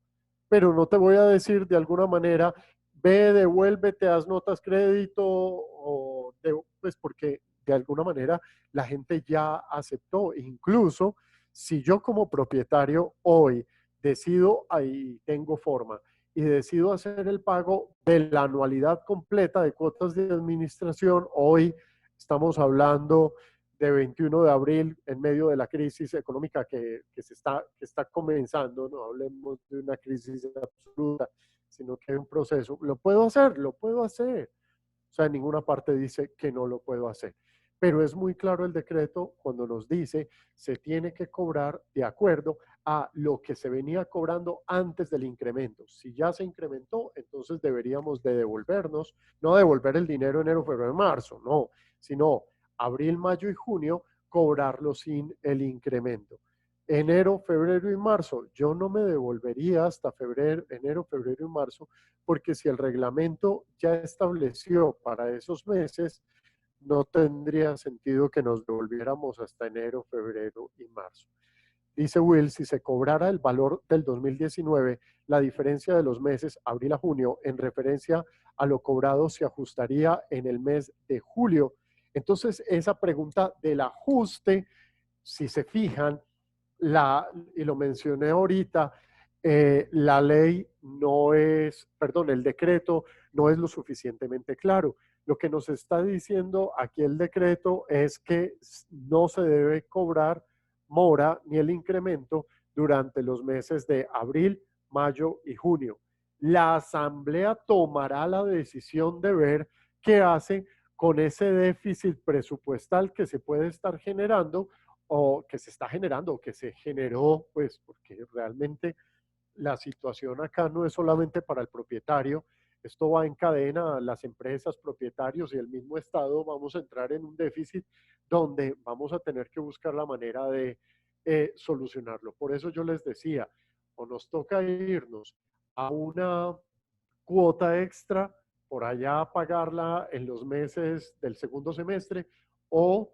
pero no te voy a decir de alguna manera, ve, devuélvete, haz notas crédito, pues porque de alguna manera la gente ya aceptó. Incluso si yo como propietario hoy decido, ahí tengo forma, y decido hacer el pago de la anualidad completa de cuotas de administración, hoy estamos hablando de 21 de abril, en medio de la crisis económica que está comenzando, no hablemos de una crisis absoluta, sino que hay un proceso. ¿Lo puedo hacer? Lo puedo hacer. O sea, en ninguna parte dice que no lo puedo hacer. Pero es muy claro el decreto cuando nos dice se tiene que cobrar de acuerdo a lo que se venía cobrando antes del incremento. Si ya se incrementó, entonces deberíamos de devolvernos, no devolver el dinero enero, febrero, marzo, no, sino abril, mayo y junio, cobrarlo sin el incremento. Enero, febrero y marzo, yo no me devolvería hasta febrero, enero, febrero y marzo, porque si el reglamento ya estableció para esos meses, no tendría sentido que nos devolviéramos hasta enero, febrero y marzo. Dice Will, si se cobrara el valor del 2019, la diferencia de los meses abril a junio en referencia a lo cobrado se ajustaría en el mes de julio. Entonces, esa pregunta del ajuste, si se fijan, y lo mencioné ahorita, la ley no es, perdón, el decreto no es lo suficientemente claro. Lo que nos está diciendo aquí el decreto es que no se debe cobrar mora ni el incremento durante los meses de abril, mayo y junio. La asamblea tomará la decisión de ver qué hace con ese déficit presupuestal que se puede estar generando o que se está generando o que se generó, pues porque realmente la situación acá no es solamente para el propietario, esto va en cadena, las empresas, propietarios y el mismo Estado vamos a entrar en un déficit donde vamos a tener que buscar la manera de solucionarlo. Por eso yo les decía, o nos toca irnos a una cuota extra, por allá pagarla en los meses del segundo semestre, o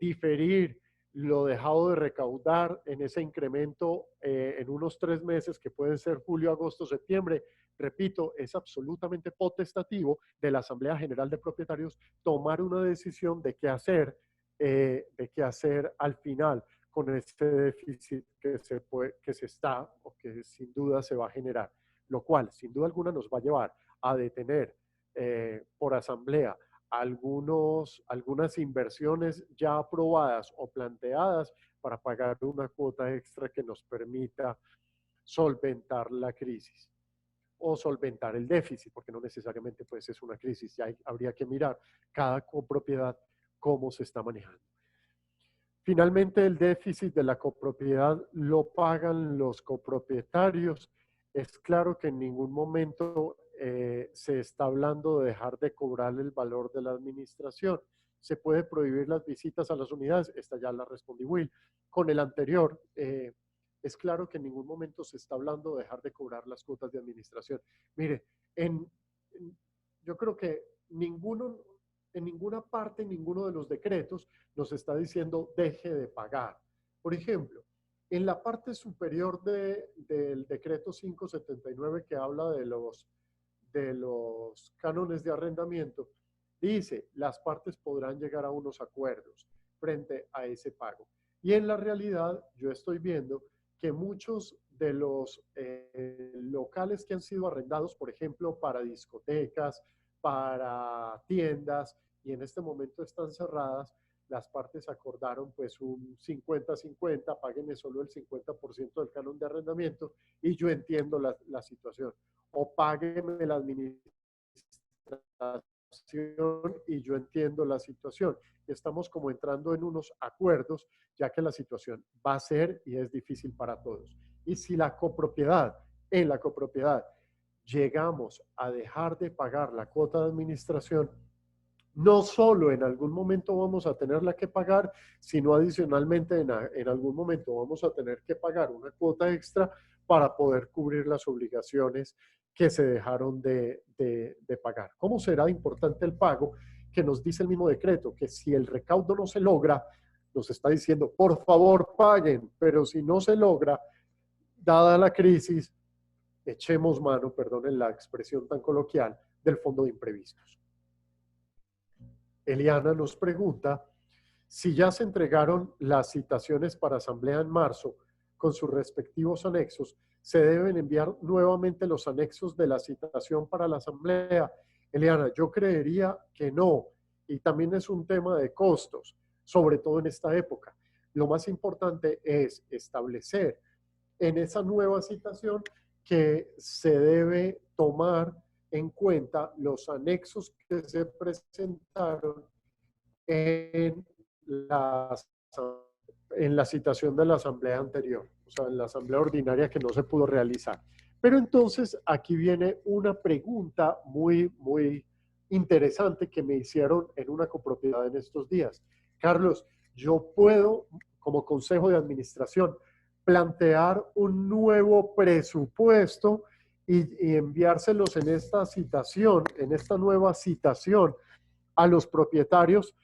diferir lo dejado de recaudar en ese incremento en unos 3 meses, que pueden ser julio, agosto, septiembre. Repito, es absolutamente potestativo de la Asamblea General de Propietarios tomar una decisión de qué hacer al final con este déficit que se está o que sin duda se va a generar, lo cual sin duda alguna nos va a llevar a detener por asamblea algunas inversiones ya aprobadas o planteadas para pagar una cuota extra que nos permita solventar la crisis o solventar el déficit, porque no necesariamente pues es una crisis, ya habría que mirar cada copropiedad cómo se está manejando. Finalmente, el déficit de la copropiedad lo pagan los copropietarios. Es claro que en ningún momento se está hablando de dejar de cobrar el valor de la administración. ¿Se puede prohibir las visitas a las unidades? Esta ya la respondí, Will. Con el anterior, es claro que en ningún momento se está hablando de dejar de cobrar las cuotas de administración. Mire, yo creo que en ninguna parte, ninguno de los decretos nos está diciendo deje de pagar. Por ejemplo, en la parte superior del decreto 579 que habla de los cánones de arrendamiento, dice las partes podrán llegar a unos acuerdos frente a ese pago. Y en la realidad yo estoy viendo que muchos de los locales que han sido arrendados, por ejemplo, para discotecas, para tiendas, y en este momento están cerradas, las partes acordaron pues un 50-50, páguenme solo el 50% del canon de arrendamiento y yo entiendo la situación. O páguenme la administración y yo entiendo la situación. Estamos como entrando en unos acuerdos, ya que la situación va a ser y es difícil para todos. Y si en la copropiedad, llegamos a dejar de pagar la cuota de administración, no solo en algún momento vamos a tenerla que pagar, sino adicionalmente en algún momento vamos a tener que pagar una cuota extra para poder cubrir las obligaciones que se dejaron de pagar. ¿Cómo será importante el pago? Que nos dice el mismo decreto, que si el recaudo no se logra, nos está diciendo, por favor paguen, pero si no se logra, dada la crisis, echemos mano, perdonen la expresión tan coloquial, del fondo de imprevistos. Eliana nos pregunta si ya se entregaron las citaciones para asamblea en marzo con sus respectivos anexos, ¿se deben enviar nuevamente los anexos de la citación para la asamblea? Eliana, yo creería que no. Y también es un tema de costos, sobre todo en esta época. Lo más importante es establecer en esa nueva citación que se debe tomar en cuenta los anexos que se presentaron en la, en la citación de la asamblea anterior, o sea, en la asamblea ordinaria que no se pudo realizar. Pero entonces aquí viene una pregunta muy interesante que me hicieron en una copropiedad en estos días. Carlos, yo puedo, como consejo de administración, plantear un nuevo presupuesto y enviárselos en esta citación, en esta nueva citación a los propietarios,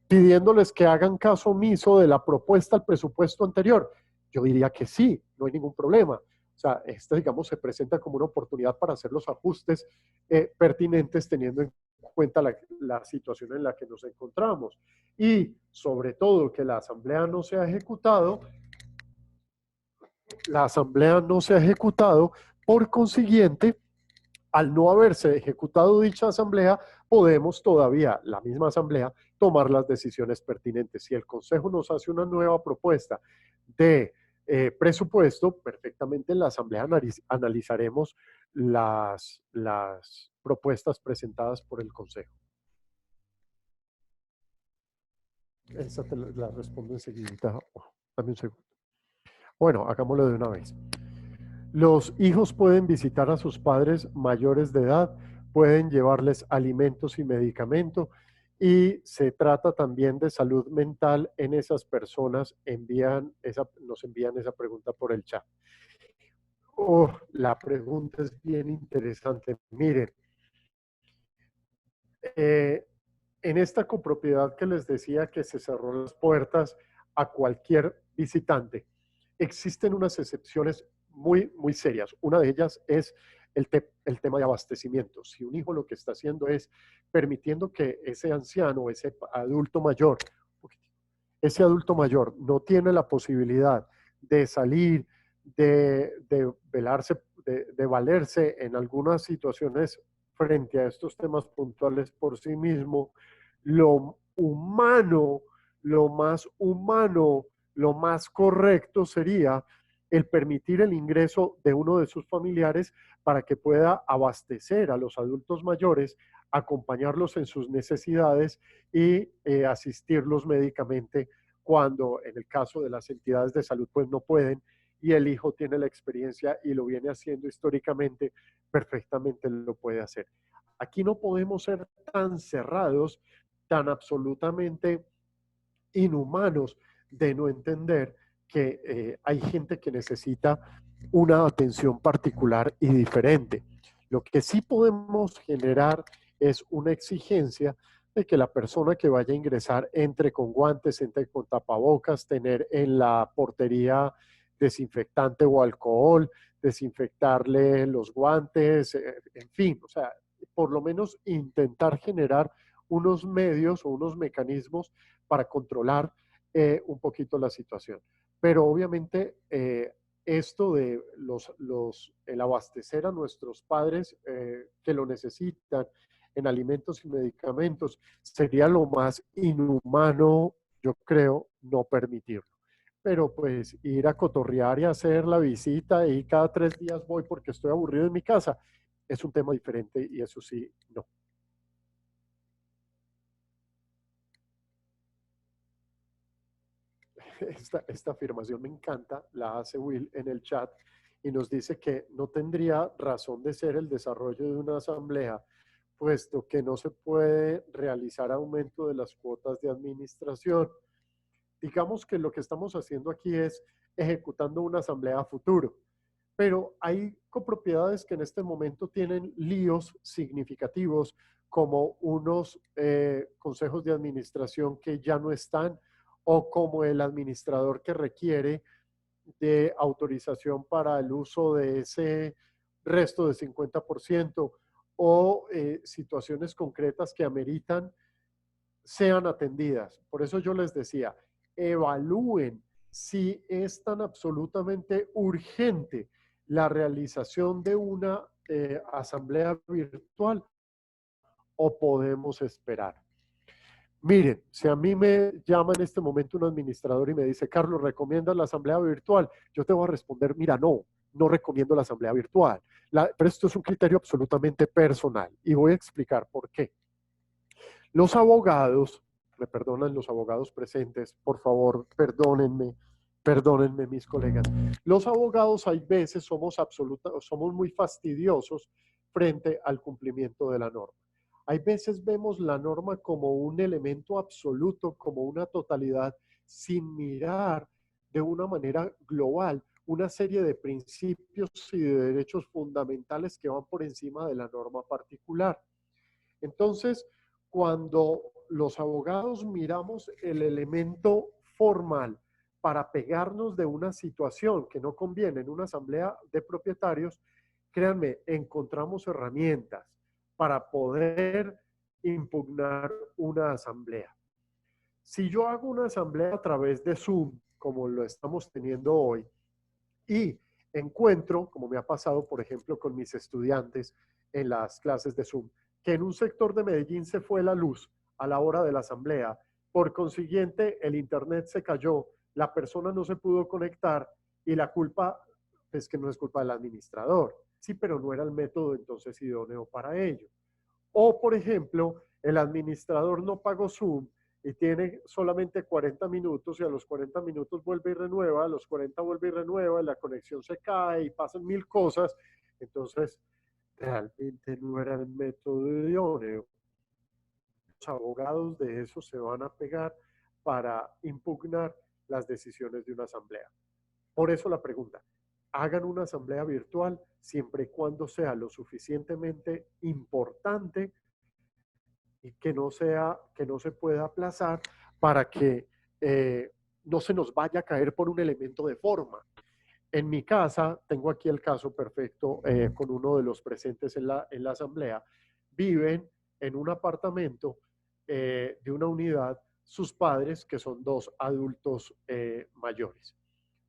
pidiéndoles que hagan caso omiso de la propuesta al presupuesto anterior. Yo diría que sí, no hay ningún problema. O sea, este, digamos, se presenta como una oportunidad para hacer los ajustes pertinentes teniendo en cuenta la situación en la que nos encontramos. Y sobre todo que la asamblea no se ha ejecutado, por consiguiente, al no haberse ejecutado dicha asamblea, podemos todavía, la misma asamblea, tomar las decisiones pertinentes. Si el Consejo nos hace una nueva propuesta de presupuesto, perfectamente en la asamblea analizaremos las propuestas presentadas por el Consejo. Esa te la respondo enseguida. Dame un segundo. Bueno, hagámoslo de una vez. Los hijos pueden visitar a sus padres mayores de edad, pueden llevarles alimentos y medicamento, y se trata también de salud mental en esas personas. Nos envían esa pregunta por el chat. Oh, la pregunta es bien interesante. Miren, en esta copropiedad que les decía que se cerró las puertas a cualquier visitante, existen unas excepciones muy serias. Una de ellas es el tema de abastecimiento. Si un hijo lo que está haciendo es permitiendo que ese anciano, ese adulto mayor no tiene la posibilidad de salir, de valerse en algunas situaciones frente a estos temas puntuales por sí mismo, lo humano, lo más correcto sería el permitir el ingreso de uno de sus familiares para que pueda abastecer a los adultos mayores, acompañarlos en sus necesidades y asistirlos médicamente cuando en el caso de las entidades de salud pues no pueden, y el hijo tiene la experiencia y lo viene haciendo históricamente, perfectamente lo puede hacer. Aquí no podemos ser tan cerrados, tan absolutamente inhumanos de no entender que hay gente que necesita una atención particular y diferente. Lo que sí podemos generar es una exigencia de que la persona que vaya a ingresar entre con guantes, entre con tapabocas, tener en la portería desinfectante o alcohol, desinfectarle los guantes, en fin, o sea, por lo menos intentar generar unos medios o unos mecanismos para controlar un poquito la situación. Pero obviamente esto de el abastecer a nuestros padres que lo necesitan en alimentos y medicamentos sería lo más inhumano, yo creo, no permitirlo. Pero pues ir a cotorrear y hacer la visita y cada 3 días voy porque estoy aburrido en mi casa, es un tema diferente y eso sí, no. Esta afirmación me encanta, la hace Will en el chat y nos dice que no tendría razón de ser el desarrollo de una asamblea, puesto que no se puede realizar aumento de las cuotas de administración. Digamos que lo que estamos haciendo aquí es ejecutando una asamblea a futuro, pero hay copropiedades que en este momento tienen líos significativos, como unos consejos de administración que ya no están, o como el administrador que requiere de autorización para el uso de resto de 50% o situaciones concretas que ameritan sean atendidas. Por eso yo les decía, evalúen si es tan absolutamente urgente la realización de una asamblea virtual o podemos esperar. Miren, si a mí me llama en este momento un administrador y me dice, Carlos, ¿recomiendas la asamblea virtual? Yo te voy a responder, mira, no recomiendo la asamblea virtual. Pero esto es un criterio absolutamente personal y voy a explicar por qué. Los abogados, me perdonan los abogados presentes, por favor, perdónenme mis colegas. Los abogados hay veces somos muy fastidiosos frente al cumplimiento de la norma. Hay veces vemos la norma como un elemento absoluto, como una totalidad, sin mirar de una manera global una serie de principios y de derechos fundamentales que van por encima de la norma particular. Entonces, cuando los abogados miramos el elemento formal para pegarnos de una situación que no conviene en una asamblea de propietarios, créanme, encontramos herramientas para poder impugnar una asamblea. Si yo hago una asamblea a través de Zoom, como lo estamos teniendo hoy, y encuentro, como me ha pasado, por ejemplo, con mis estudiantes en las clases de Zoom, que en un sector de Medellín se fue la luz a la hora de la asamblea, por consiguiente el internet se cayó, la persona no se pudo conectar y la culpa es que no es culpa del administrador, sí, pero no era el método entonces idóneo para ello. O, por ejemplo, el administrador no pagó Zoom y tiene solamente 40 minutos y a los 40 minutos vuelve y renueva, a los 40 vuelve y renueva, y la conexión se cae y pasan mil cosas, entonces realmente no era el método idóneo. Los abogados de eso se van a pegar para impugnar las decisiones de una asamblea. Por eso la pregunta, hagan una asamblea virtual siempre y cuando sea lo suficientemente importante y que no se pueda aplazar para que no se nos vaya a caer por un elemento de forma. En mi casa, tengo aquí el caso perfecto con uno de los presentes en la asamblea, viven en un apartamento de una unidad sus padres, que son dos adultos mayores.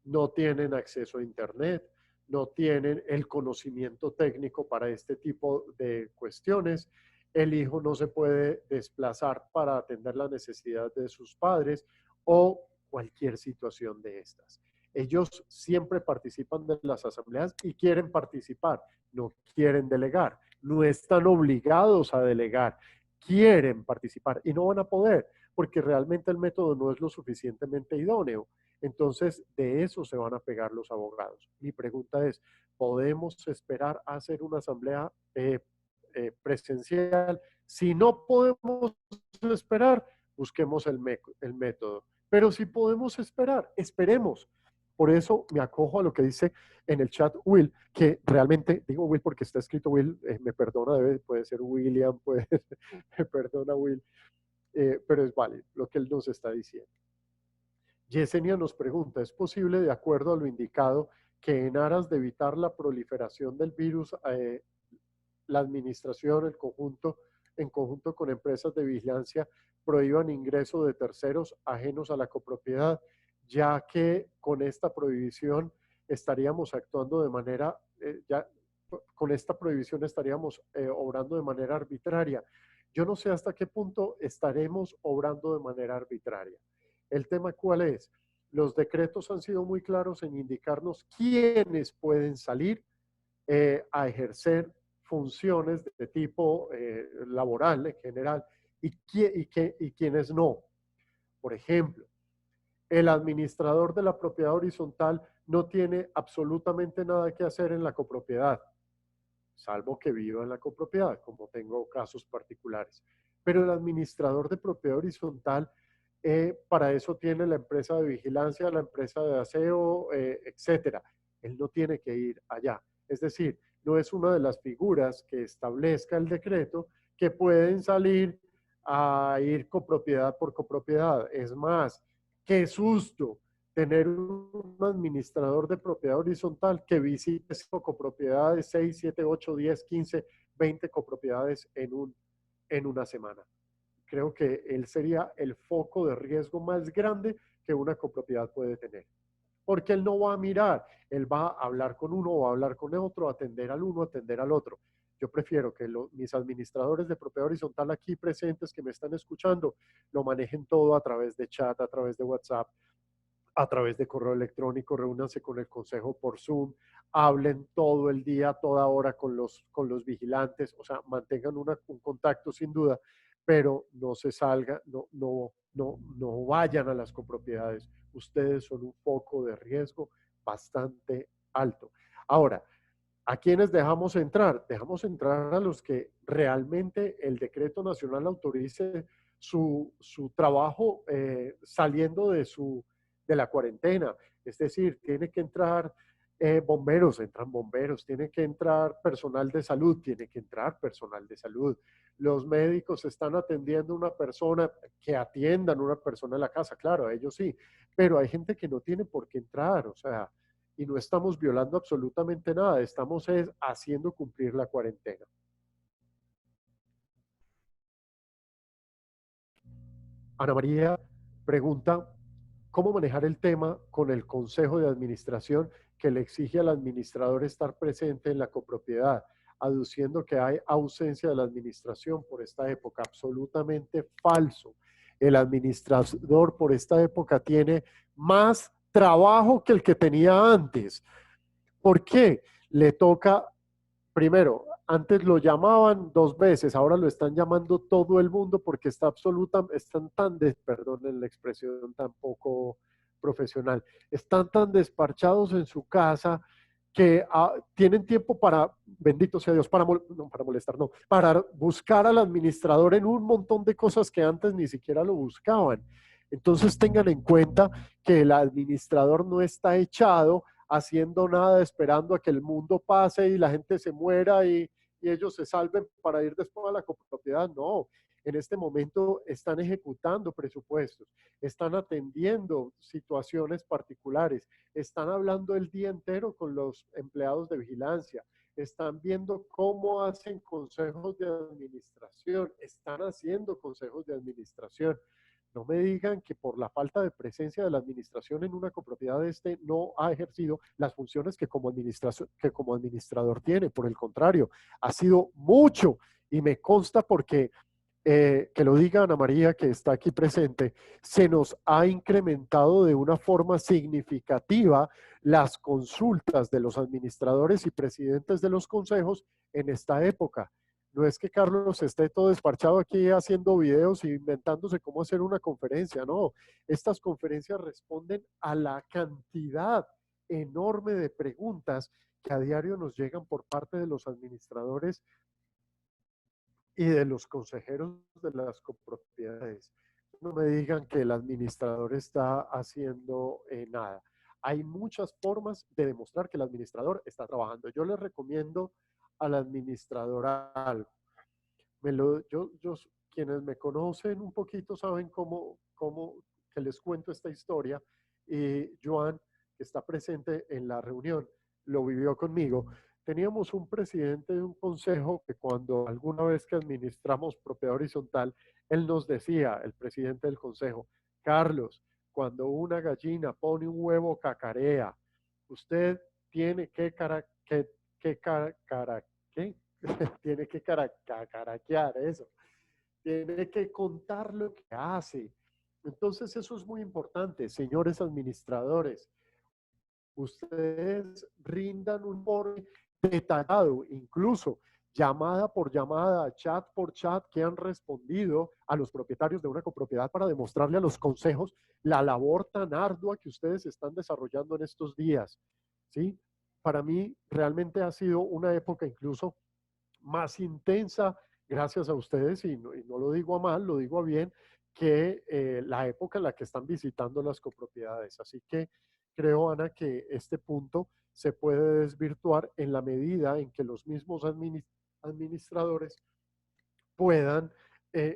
No tienen acceso a internet, no tienen el conocimiento técnico para este tipo de cuestiones. El hijo no se puede desplazar para atender la necesidad de sus padres o cualquier situación de estas. Ellos siempre participan de las asambleas y quieren participar, no quieren delegar, no están obligados a delegar, quieren participar y no van a poder porque realmente el método no es lo suficientemente idóneo. Entonces, de eso se van a pegar los abogados. Mi pregunta es, ¿podemos esperar a hacer una asamblea presencial? Si no podemos esperar, busquemos el método. Pero si podemos esperar, esperemos. Por eso me acojo a lo que dice en el chat Will, que realmente, digo Will porque está escrito Will, me perdona, puede ser William, me perdona Will, pero es válido lo que él nos está diciendo. Yesenia nos pregunta, ¿es posible, de acuerdo a lo indicado, que en aras de evitar la proliferación del virus, la administración, en conjunto con empresas de vigilancia, prohíban ingreso de terceros ajenos a la copropiedad, ya que con esta prohibición estaríamos actuando de manera, con esta prohibición estaríamos obrando de manera arbitraria? Yo no sé hasta qué punto estaremos obrando de manera arbitraria. ¿El tema cuál es? Los decretos han sido muy claros en indicarnos quiénes pueden salir a ejercer funciones de tipo laboral en general y quienes no. Por ejemplo, el administrador de la propiedad horizontal no tiene absolutamente nada que hacer en la copropiedad, salvo que viva en la copropiedad, como tengo casos particulares. Pero el administrador de propiedad horizontal, para eso tiene la empresa de vigilancia, la empresa de aseo, etcétera. Él no tiene que ir allá. Es decir, no es una de las figuras que establezca el decreto que pueden salir a ir copropiedad por copropiedad. Es más, qué susto tener un administrador de propiedad horizontal que visite copropiedades, 6, 7, 8, 10, 15, 20 copropiedades en una semana. Creo que él sería el foco de riesgo más grande que una copropiedad puede tener. Porque él no va a mirar, él va a hablar con uno, va a hablar con el otro, atender al uno, atender al otro. Yo prefiero que mis administradores de propiedad horizontal aquí presentes que me están escuchando lo manejen todo a través de chat, a través de WhatsApp, a través de correo electrónico, reúnanse con el consejo por Zoom, hablen todo el día, toda hora con los vigilantes, o sea, mantengan un contacto sin duda, pero no se salga, no vayan a las copropiedades. Ustedes son un foco de riesgo bastante alto. Ahora, ¿a quiénes dejamos entrar? Dejamos entrar a los que realmente el decreto nacional autorice su trabajo saliendo de la cuarentena. Es decir, tiene que entrar bomberos, entran bomberos, tiene que entrar personal de salud, tiene que entrar personal de salud. Los médicos están atendiendo a una persona, que atiendan a una persona en la casa, claro, ellos sí, pero hay gente que no tiene por qué entrar, o sea, y no estamos violando absolutamente nada, estamos haciendo cumplir la cuarentena. Ana María pregunta, ¿cómo manejar el tema con el consejo de administración que le exige al administrador estar presente en la copropiedad, aduciendo que hay ausencia de la administración por esta época? Absolutamente falso. El administrador por esta época tiene más trabajo que el que tenía antes. ¿Por qué? Le toca, primero, antes lo llamaban 2 veces, ahora lo están llamando todo el mundo porque están tan, perdonen la expresión tan poco profesional, están tan despachados en su casa que tienen tiempo para, bendito sea Dios, no, para molestar, no, para buscar al administrador en un montón de cosas que antes ni siquiera lo buscaban. Entonces tengan en cuenta que el administrador no está echado haciendo nada, esperando a que el mundo pase y la gente se muera y ellos se salven para ir después a la copropiedad. No, en este momento están ejecutando presupuestos, están atendiendo situaciones particulares, están hablando el día entero con los empleados de vigilancia, están viendo cómo hacen consejos de administración, están haciendo consejos de administración. No me digan que por la falta de presencia de la administración en una copropiedad no ha ejercido las funciones que como administrador tiene. Por el contrario, ha sido mucho y me consta porque, que lo diga Ana María, que está aquí presente, se nos ha incrementado de una forma significativa las consultas de los administradores y presidentes de los consejos en esta época. No es que Carlos esté todo desparchado aquí haciendo videos e inventándose cómo hacer una conferencia, no. Estas conferencias responden a la cantidad enorme de preguntas que a diario nos llegan por parte de los administradores y de los consejeros de las copropiedades. No me digan que el administrador está haciendo nada. Hay muchas formas de demostrar que el administrador está trabajando. Yo les recomiendo al administrador algo. Quienes me conocen un poquito saben que les cuento esta historia. Y Joan, que está presente en la reunión, lo vivió conmigo. Teníamos un presidente de un consejo que cuando alguna vez que administramos propiedad horizontal, él nos decía, el presidente del consejo, Carlos, cuando una gallina pone un huevo cacarea, usted tiene que ¿qué? Tiene que caraquear eso, tiene que contar lo que hace. Entonces eso es muy importante, señores administradores. Ustedes rindan un informe detallado, incluso llamada por llamada, chat por chat, que han respondido a los propietarios de una copropiedad para demostrarle a los consejos la labor tan ardua que ustedes están desarrollando en estos días. ¿Sí? Para mí realmente ha sido una época incluso más intensa, gracias a ustedes, y no lo digo a mal, lo digo a bien, que la época en la que están visitando las copropiedades. Así que creo, Ana, que este punto se puede desvirtuar en la medida en que los mismos administradores puedan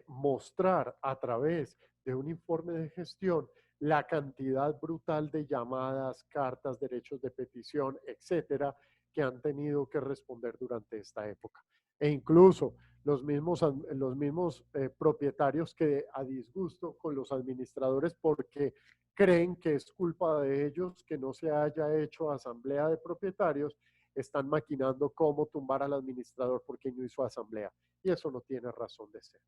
mostrar a través de un informe de gestión la cantidad brutal de llamadas, cartas, derechos de petición, etcétera, que han tenido que responder durante esta época. E incluso los mismos propietarios que a disgusto con los administradores porque creen que es culpa de ellos que no se haya hecho asamblea de propietarios, están maquinando cómo tumbar al administrador porque no hizo asamblea. Y eso no tiene razón de ser.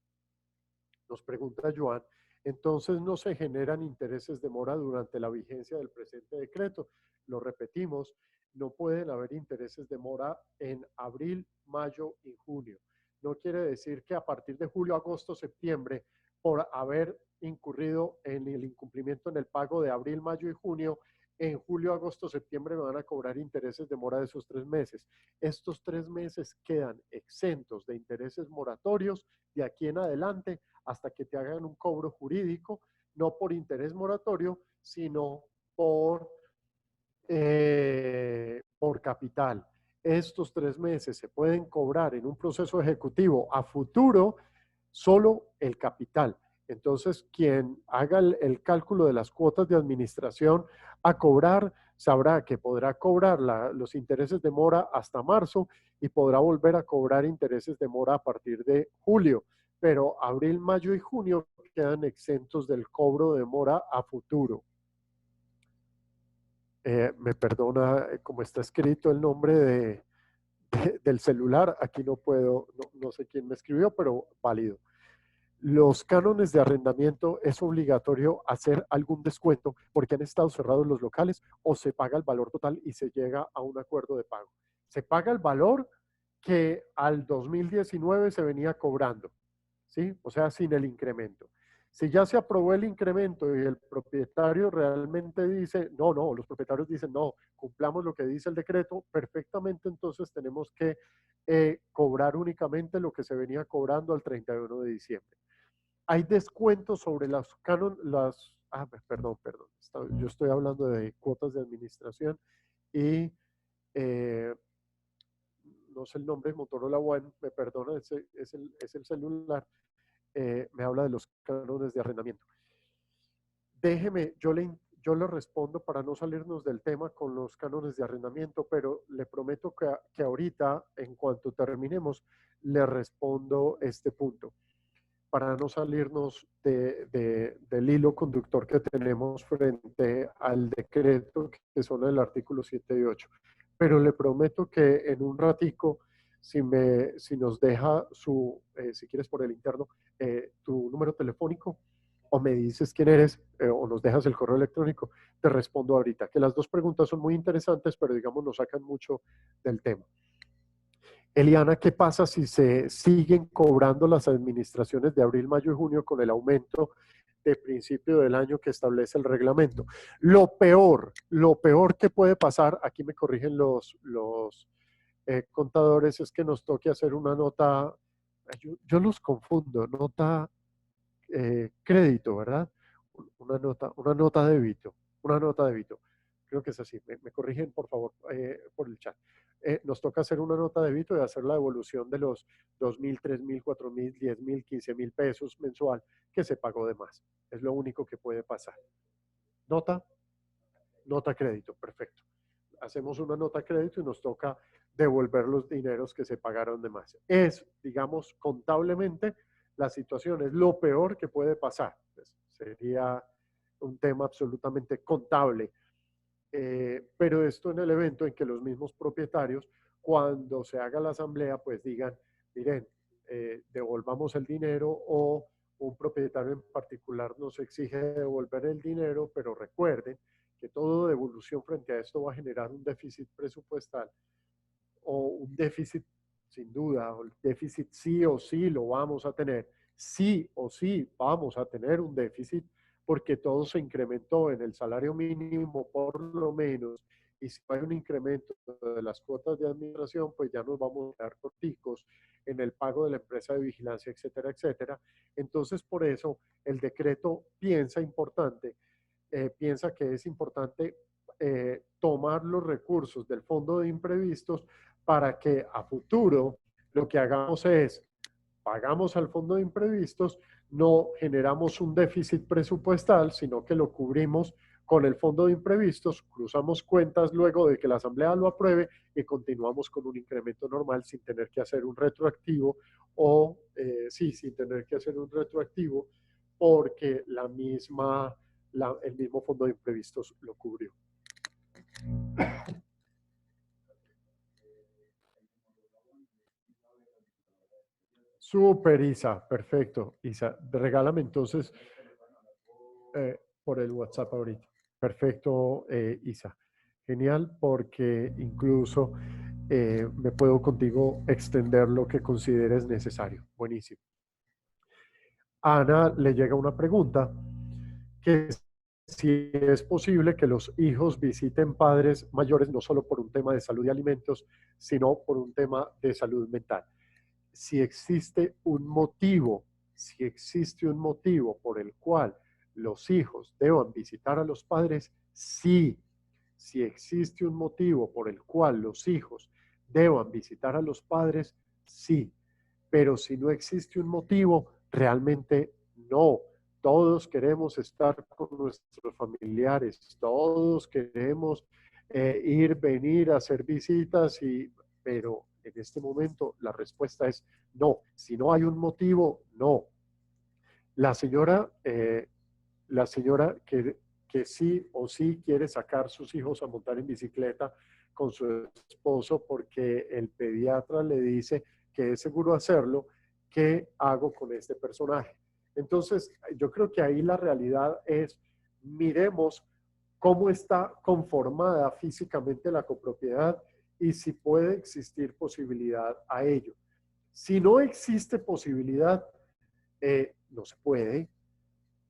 Nos pregunta Joan, entonces no se generan intereses de mora durante la vigencia del presente decreto. Lo repetimos, no pueden haber intereses de mora en abril, mayo y junio. No quiere decir que a partir de julio, agosto, septiembre, por haber incurrido en el incumplimiento en el pago de abril, mayo y junio, en julio, agosto, septiembre me van a cobrar intereses de mora de esos 3 meses. Estos 3 meses quedan exentos de intereses moratorios de aquí en adelante hasta que te hagan un cobro jurídico, no por interés moratorio, sino por capital. Estos 3 meses se pueden cobrar en un proceso ejecutivo a futuro solo el capital. Entonces, quien haga el cálculo de las cuotas de administración a cobrar, sabrá que podrá cobrar los intereses de mora hasta marzo y podrá volver a cobrar intereses de mora a partir de julio. Pero abril, mayo y junio quedan exentos del cobro de mora a futuro. Me perdona, como está escrito el nombre del celular, aquí no puedo, no sé quién me escribió, pero válido. Los cánones de arrendamiento es obligatorio hacer algún descuento porque han estado cerrados los locales o se paga el valor total y se llega a un acuerdo de pago. Se paga el valor que al 2019 se venía cobrando, ¿sí? O sea, sin el incremento. Si ya se aprobó el incremento y el propietario realmente dice, no, los propietarios dicen, no, cumplamos lo que dice el decreto, perfectamente entonces tenemos que cobrar únicamente lo que se venía cobrando al 31 de diciembre. Hay descuentos sobre perdón, yo estoy hablando de cuotas de administración y no sé el nombre, Motorola One, me perdona, es el celular, me habla de los cánones de arrendamiento. Déjeme, yo le respondo para no salirnos del tema con los cánones de arrendamiento, pero le prometo que ahorita, en cuanto terminemos, le respondo este punto, para no salirnos del hilo conductor que tenemos frente al decreto, que son el artículo 7 y 8. Pero le prometo que en un ratico, si nos deja si quieres por el interno, tu número telefónico, o me dices quién eres, o nos dejas el correo electrónico, te respondo ahorita, que las dos preguntas son muy interesantes, pero digamos nos sacan mucho del tema. Eliana, ¿qué pasa si se siguen cobrando las administraciones de abril, mayo y junio con el aumento de principio del año que establece el reglamento? Lo peor que puede pasar, aquí me corrigen los contadores, es que nos toque hacer una nota, yo los confundo, nota crédito, ¿verdad? Una nota débito. Creo que es así. Me corrigen, por favor, por el chat. Nos toca hacer una nota débito y hacer la devolución de los 2,000, 3,000, 4,000, 10,000, 15,000 pesos mensual que se pagó de más. Es lo único que puede pasar. Nota crédito, perfecto. Hacemos una nota crédito y nos toca devolver los dineros que se pagaron de más. Es, digamos, contablemente, la situación es lo peor que puede pasar. Pues sería un tema absolutamente contable. Pero esto en el evento en que los mismos propietarios, cuando se haga la asamblea, pues digan, miren, devolvamos el dinero, o un propietario en particular nos exige devolver el dinero, pero recuerden que toda devolución frente a esto va a generar un déficit presupuestal, o un déficit sin duda, o el déficit sí o sí lo vamos a tener, sí o sí vamos a tener un déficit, porque todo se incrementó en el salario mínimo por lo menos, y si hay un incremento de las cuotas de administración, pues ya nos vamos a quedar corticos en el pago de la empresa de vigilancia, etcétera, etcétera. Entonces, por eso, el decreto piensa que es importante tomar los recursos del fondo de imprevistos para que a futuro lo que hagamos es pagamos al fondo de imprevistos, no generamos un déficit presupuestal, sino que lo cubrimos con el fondo de imprevistos, cruzamos cuentas luego de que la Asamblea lo apruebe y continuamos con un incremento normal sin tener que hacer un retroactivo o, sí, sin tener que hacer un retroactivo porque el mismo fondo de imprevistos lo cubrió. Súper, Isa, perfecto. Isa, regálame entonces por el WhatsApp ahorita. Perfecto, Isa. Genial, porque incluso me puedo contigo extender lo que consideres necesario. Buenísimo. A Ana le llega una pregunta que si es posible que los hijos visiten padres mayores no solo por un tema de salud y alimentos, sino por un tema de salud mental. Si existe un motivo, si existe un motivo por el cual los hijos deban visitar a los padres, sí. Si existe un motivo por el cual los hijos deban visitar a los padres, sí. Pero si no existe un motivo, realmente no. Todos queremos estar con nuestros familiares, todos queremos ir, venir, hacer visitas, pero en este momento la respuesta es no. Si no hay un motivo, no. La señora, eh, la señora que sí o sí quiere sacar sus hijos a montar en bicicleta con su esposo porque el pediatra le dice que es seguro hacerlo, ¿qué hago con este personaje? Entonces, yo creo que ahí la realidad es, miremos cómo está conformada físicamente la copropiedad y si puede existir posibilidad a ello. Si no existe posibilidad, no se puede,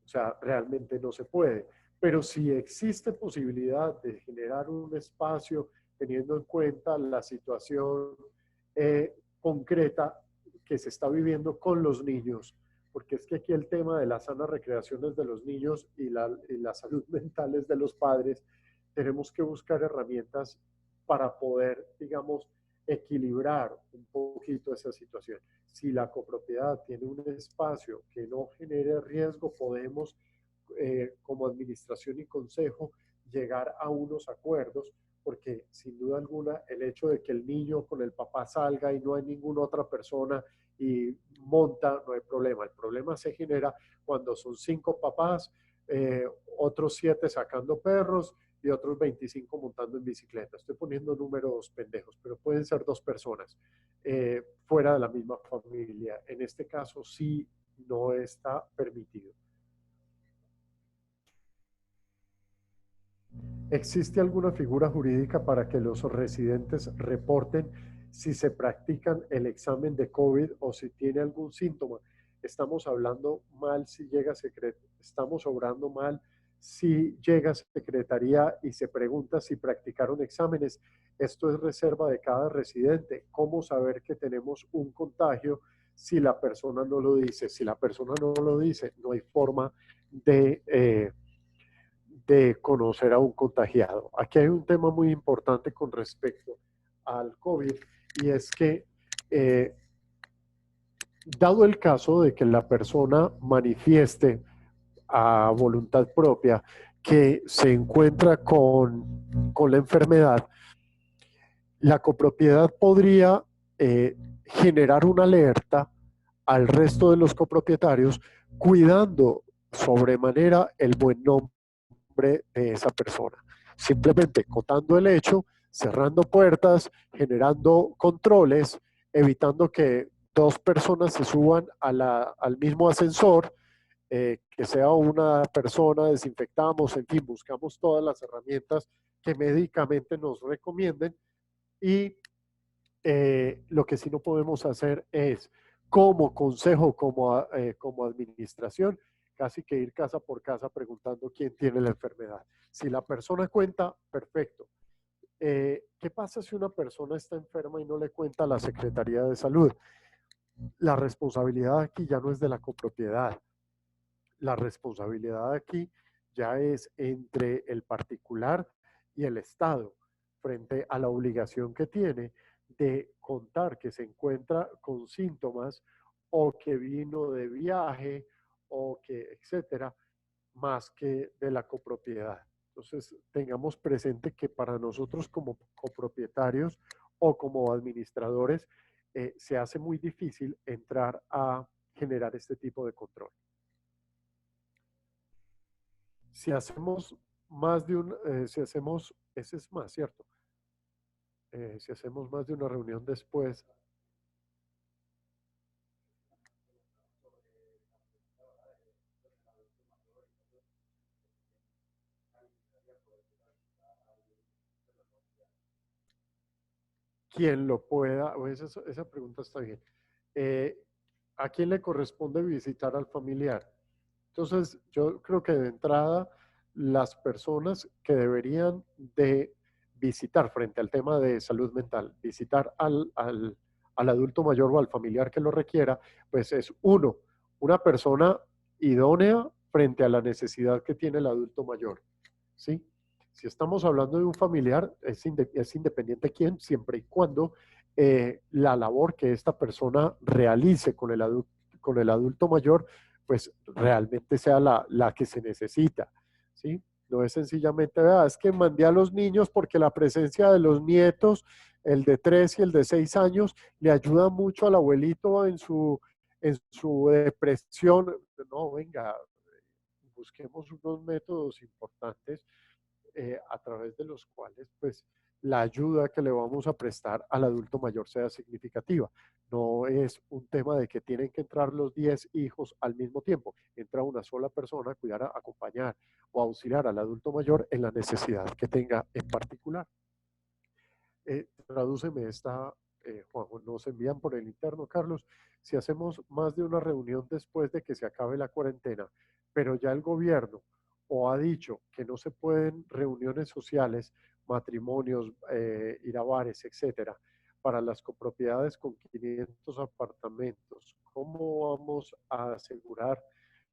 o sea, realmente no se puede. Pero si existe posibilidad de generar un espacio teniendo en cuenta la situación concreta que se está viviendo con los niños, porque es que aquí el tema de las sanas recreaciones de los niños y la salud mental es de los padres, tenemos que buscar herramientas para poder, digamos, equilibrar un poquito esa situación. Si la copropiedad tiene un espacio que no genere riesgo, podemos, como administración y consejo, llegar a unos acuerdos, porque sin duda alguna el hecho de que el niño con el papá salga y no hay ninguna otra persona y monta, no hay problema. El problema se genera cuando son 5 papás, otros 7 sacando perros y otros 25 montando en bicicleta. Estoy poniendo números pendejos, pero pueden ser 2 personas fuera de la misma familia. En este caso sí no está permitido. ¿Existe alguna figura jurídica para que los residentes reporten si se practican el examen de COVID o si tiene algún síntoma? Estamos hablando mal si llega estamos obrando mal si llega a secretaría y se pregunta si practicaron exámenes. Esto es reserva de cada residente. ¿Cómo saber que tenemos un contagio si la persona no lo dice? Si la persona no lo dice, no hay forma de conocer a un contagiado. Aquí hay un tema muy importante con respecto al COVID y es que dado el caso de que la persona manifieste a voluntad propia que se encuentra con la enfermedad, la copropiedad podría generar una alerta al resto de los copropietarios cuidando sobremanera el buen nombre de esa persona. Simplemente contando el hecho, cerrando puertas, generando controles, evitando que 2 personas se suban al mismo ascensor, que sea una persona, desinfectamos, en fin, buscamos todas las herramientas que médicamente nos recomienden y lo que sí no podemos hacer es, como consejo, como administración, casi que ir casa por casa preguntando quién tiene la enfermedad. Si la persona cuenta, perfecto. ¿Qué pasa si una persona está enferma y no le cuenta a la Secretaría de Salud? La responsabilidad aquí ya no es de la copropiedad. La responsabilidad aquí ya es entre el particular y el Estado frente a la obligación que tiene de contar que se encuentra con síntomas o que vino de viaje o que, etcétera, más que de la copropiedad. Entonces, tengamos presente que para nosotros como copropietarios o como administradores, se hace muy difícil entrar a generar este tipo de control. Si hacemos más de un, si hacemos, ese es más, ¿cierto? Si hacemos más de una reunión después, quien lo pueda, o esa pregunta está bien. Eh, ¿A quién le corresponde visitar al familiar? Entonces, yo creo que de entrada, las personas que deberían de visitar frente al tema de salud mental, visitar al adulto mayor o al familiar que lo requiera, pues es uno, una persona idónea frente a la necesidad que tiene el adulto mayor, ¿sí? Si estamos hablando de un familiar, es independiente quién, siempre y cuando la labor que esta persona realice con el adulto mayor, pues realmente sea la que se necesita, ¿sí? No es sencillamente, es que mandé a los niños porque la presencia de los nietos, el de 3 y el de 6 años, le ayuda mucho al abuelito en su depresión. No, venga, busquemos unos métodos importantes a través de los cuales pues la ayuda que le vamos a prestar al adulto mayor sea significativa. No es un tema de que tienen que entrar los 10 hijos al mismo tiempo. Entra una sola persona a cuidar, a acompañar o auxiliar al adulto mayor en la necesidad que tenga en particular. Tradúceme esta, Juanjo, nos envían por el interno, Carlos, si hacemos más de una reunión después de que se acabe la cuarentena, pero ya el gobierno o ha dicho que no se pueden reuniones sociales, matrimonios, ir a bares, etcétera, para las copropiedades con 500 apartamentos, ¿cómo vamos a asegurar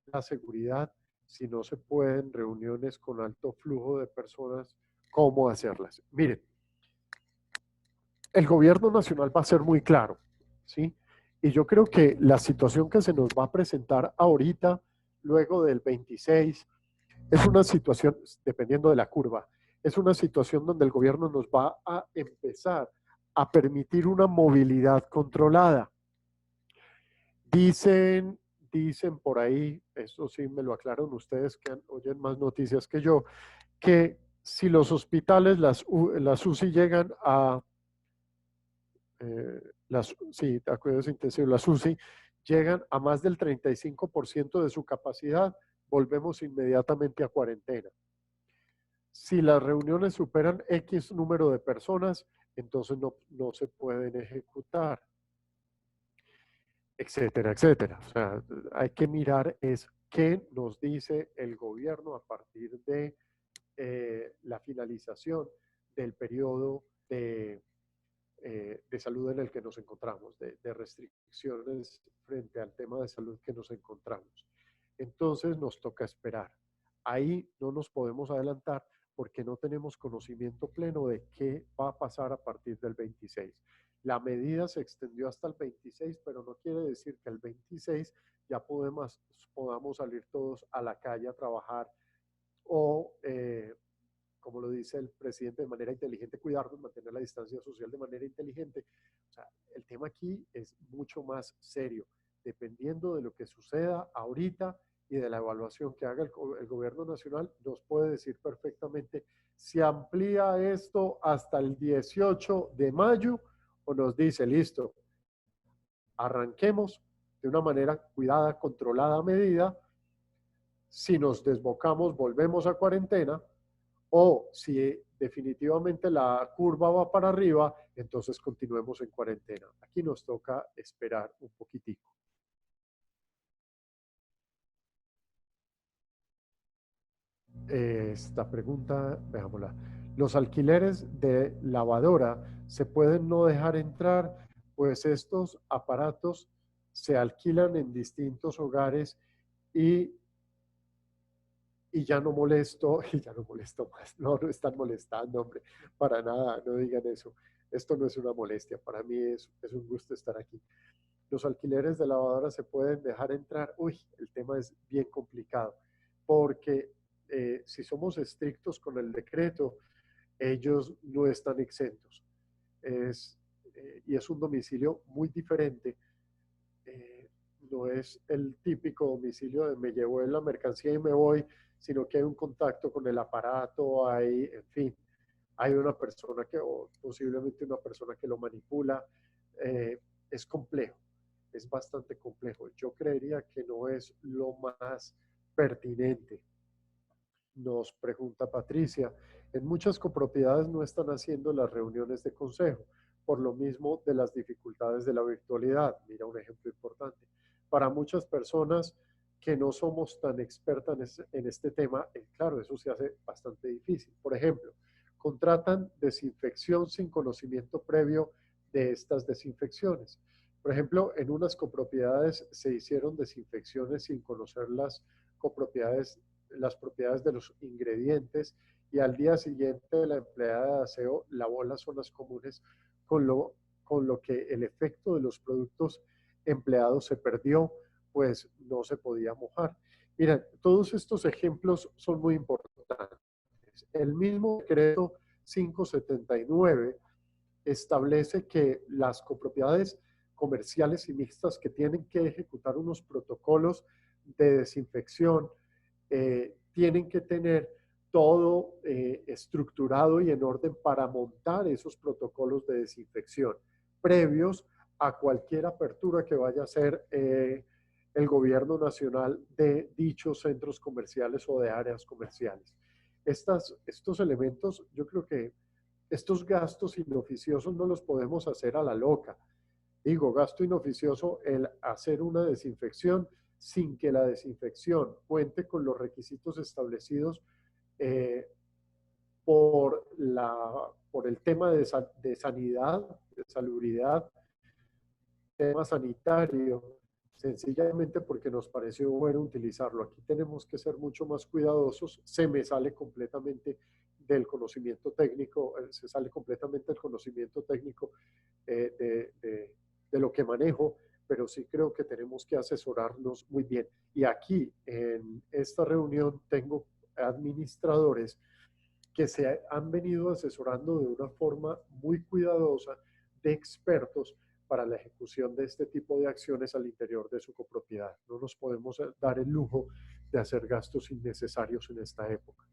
la seguridad si no se pueden reuniones con alto flujo de personas? ¿Cómo hacerlas? Miren, el gobierno nacional va a ser muy claro, ¿sí? Y yo creo que la situación que se nos va a presentar ahorita, luego del 26, es una situación, dependiendo de la curva, es una situación donde el gobierno nos va a empezar a permitir una movilidad controlada. Dicen, dicen por ahí, eso sí me lo aclaran ustedes que oyen más noticias que yo, que si los hospitales, las UCI llegan a sí, a cuidados intensivos, las UCI, llegan a más del 35% de su capacidad, volvemos inmediatamente a cuarentena. Si las reuniones superan X número de personas, entonces no se pueden ejecutar, etcétera, etcétera. O sea, hay que mirar es qué nos dice el gobierno a partir de la finalización del periodo de salud en el que nos encontramos, de restricciones frente al tema de salud que nos encontramos. Entonces nos toca esperar. Ahí no nos podemos adelantar porque no tenemos conocimiento pleno de qué va a pasar a partir del 26. La medida se extendió hasta el 26, pero no quiere decir que el 26 ya podamos salir todos a la calle a trabajar o como lo dice el presidente, de manera inteligente, cuidarnos, mantener la distancia social de manera inteligente. O sea, el tema aquí es mucho más serio, dependiendo de lo que suceda ahorita y de la evaluación que haga el gobierno nacional, nos puede decir perfectamente si amplía esto hasta el 18 de mayo o nos dice, listo, arranquemos de una manera cuidada, controlada, medida. Si nos desbocamos, volvemos a cuarentena, o si definitivamente la curva va para arriba, entonces continuemos en cuarentena. Aquí nos toca esperar un poquitico. Esta pregunta, veámosla. ¿Los alquileres de lavadora se pueden no dejar entrar? Pues estos aparatos se alquilan en distintos hogares y ya no molesto, y ya no molesto más. No, no están molestando, hombre, para nada, no digan eso. Esto no es una molestia, para mí es un gusto estar aquí. los alquileres de lavadoras se pueden dejar entrar. Uy, el tema es bien complicado, porque si somos estrictos con el decreto, ellos no están exentos. Y es un domicilio muy diferente. eh, no es el típico domicilio de me llevo la mercancía y me voy, sino que hay un contacto con el aparato, hay, en fin, hay una persona que, o posiblemente una persona que lo manipula. Es complejo, es bastante complejo. Yo creería que no es lo más pertinente. Nos pregunta Patricia, en muchas copropiedades no están haciendo las reuniones de consejo, por lo mismo de las dificultades de la virtualidad. Mira un ejemplo importante. Para muchas personas que no somos tan expertas en este tema, claro, eso se hace bastante difícil. Por ejemplo, contratan desinfección sin conocimiento previo de estas desinfecciones. Por ejemplo, en unas copropiedades se hicieron desinfecciones sin conocer las propiedades de los ingredientes, y al día siguiente la empleada de aseo lavó las zonas comunes, con lo, con lo que el efecto de los productos empleados se perdió, pues no se podía mojar. Miren, todos estos ejemplos son muy importantes. El mismo decreto 579 establece que las copropiedades comerciales y mixtas que tienen que ejecutar unos protocolos de desinfección tienen que tener todo estructurado y en orden para montar esos protocolos de desinfección previos a cualquier apertura que vaya a hacer el gobierno nacional de dichos centros comerciales o de áreas comerciales. Estos elementos, yo creo que estos gastos inoficiosos no los podemos hacer a la loca. Digo, gasto inoficioso el hacer una desinfección sin que la desinfección cuente con los requisitos establecidos eh, por el tema de sanidad, de salubridad, tema sanitario, sencillamente porque nos pareció bueno utilizarlo. Aquí tenemos que ser mucho más cuidadosos. Se me sale completamente del conocimiento técnico, se sale completamente del conocimiento técnico de lo que manejo, pero sí creo que tenemos que asesorarnos muy bien. Y aquí en esta reunión tengo administradores que se han venido asesorando de una forma muy cuidadosa, de expertos para la ejecución de este tipo de acciones al interior de su copropiedad. No nos podemos dar el lujo de hacer gastos innecesarios en esta época.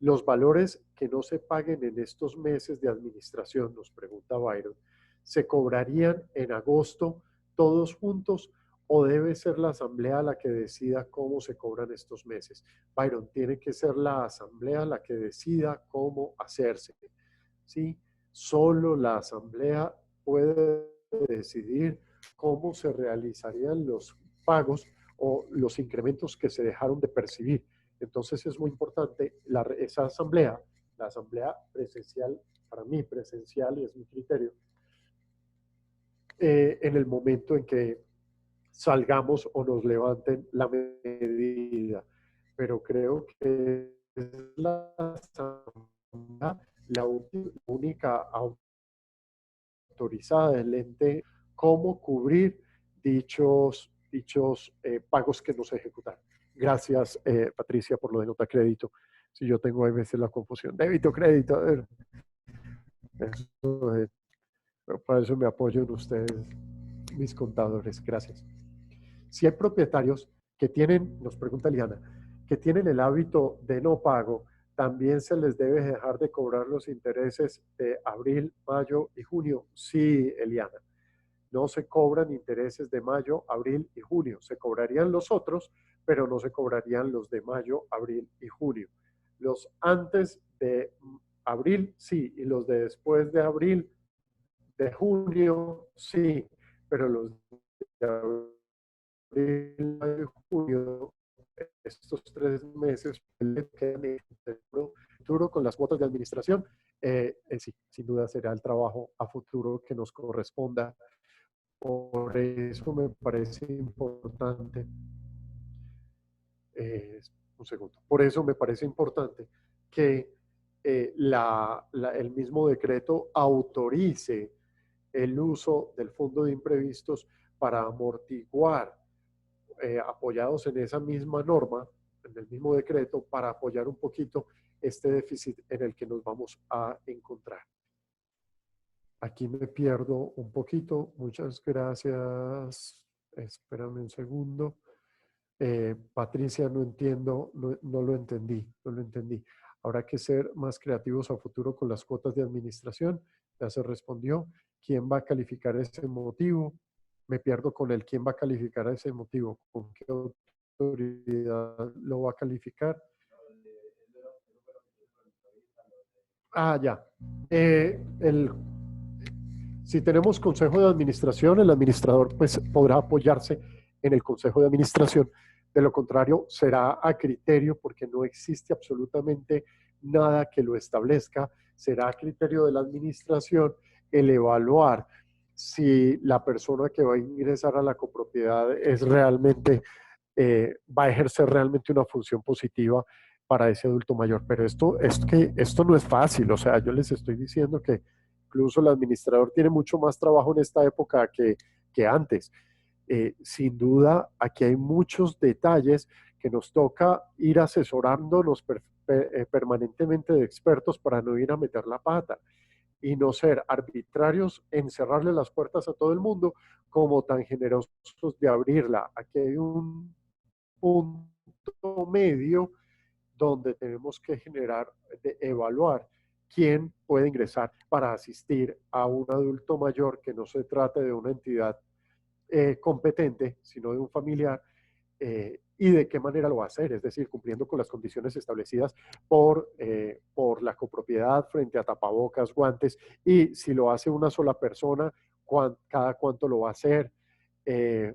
Los valores que no se paguen en estos meses de administración, nos pregunta Byron, ¿se cobrarían en agosto todos juntos o debe ser la asamblea la que decida cómo se cobran estos meses? Byron, tiene que ser la asamblea la que decida cómo hacerse. ¿Sí? Solo la asamblea puede decidir cómo se realizarían los pagos o los incrementos que se dejaron de percibir. Entonces es muy importante esa asamblea, la asamblea presencial, para mí presencial y es mi criterio, en el momento en que salgamos o nos levanten la medida. Pero creo que es la asamblea la única autorizada del ente cómo cubrir dichos pagos que no se ejecutan. Gracias, Patricia, por lo de nota crédito. Si yo tengo a veces la confusión, débito, crédito, eso, para eso me apoyo en ustedes, mis contadores. Gracias. Si hay propietarios que tienen, nos pregunta Liana, que tienen el hábito de no pago, también se les debe dejar de cobrar los intereses de abril, mayo y junio. Sí, Eliana. No se cobran intereses de mayo, abril y junio. Se cobrarían los otros, pero no se cobrarían los de mayo, abril y junio. Los antes de abril, sí, y los de después de abril, de junio, sí, pero los de abril, mayo y junio, estos 3 meses, quedan en el futuro con las cuotas de administración. Sí, sin duda será el trabajo a futuro que nos corresponda. Por eso me parece importante, un segundo, por eso me parece importante que el mismo decreto autorice el uso del fondo de imprevistos para amortiguar, apoyados en esa misma norma, en el mismo decreto, para apoyar un poquito este déficit en el que nos vamos a encontrar. Aquí me pierdo un poquito. Muchas gracias. Espérame un segundo. Patricia, no entiendo, no lo entendí, no lo entendí. Habrá que ser más creativos a futuro con las cuotas de administración. Ya se respondió. ¿Quién va a calificar ese motivo? Me pierdo con el quién va a calificar ese motivo. ¿Con qué autoridad lo va a calificar? Ah, ya. Si tenemos consejo de administración, el administrador pues podrá apoyarse en el consejo de administración. De lo contrario, será a criterio, porque no existe absolutamente nada que lo establezca. Será a criterio de la administración el evaluar si la persona que va a ingresar a la copropiedad es realmente, va a ejercer realmente una función positiva para ese adulto mayor. Pero esto no es fácil. O sea, yo les estoy diciendo que incluso el administrador tiene mucho más trabajo en esta época que antes. Sin duda, aquí hay muchos detalles que nos toca ir asesorándonos permanentemente de expertos para no ir a meter la pata y no ser arbitrarios en cerrarle las puertas a todo el mundo, como tan generosos de abrirla. Aquí hay un punto medio donde tenemos que generar, evaluar quién puede ingresar para asistir a un adulto mayor, que no se trate de una entidad competente, sino de un familiar, y de qué manera lo va a hacer, es decir, cumpliendo con las condiciones establecidas por la copropiedad frente a tapabocas, guantes, y si lo hace una sola persona, cada cuánto lo va a hacer, eh,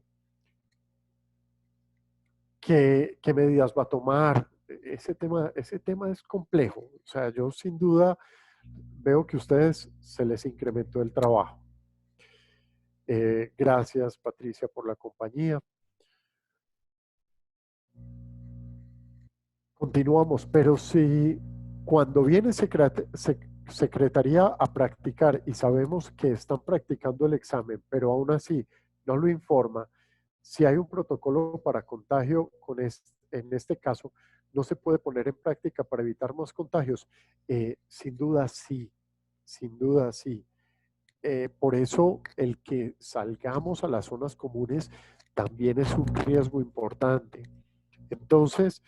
qué medidas va a tomar. Ese tema es complejo. O sea, yo sin duda veo que a ustedes se les incrementó el trabajo. Gracias, Patricia, por la compañía. Continuamos, pero si cuando viene secretaría a practicar y sabemos que están practicando el examen, pero aún así no lo informa, si hay un protocolo para contagio en este caso, no se puede poner en práctica para evitar más contagios. Sin duda sí, sin duda sí. Por eso el que salgamos a las zonas comunes también es un riesgo importante. Entonces,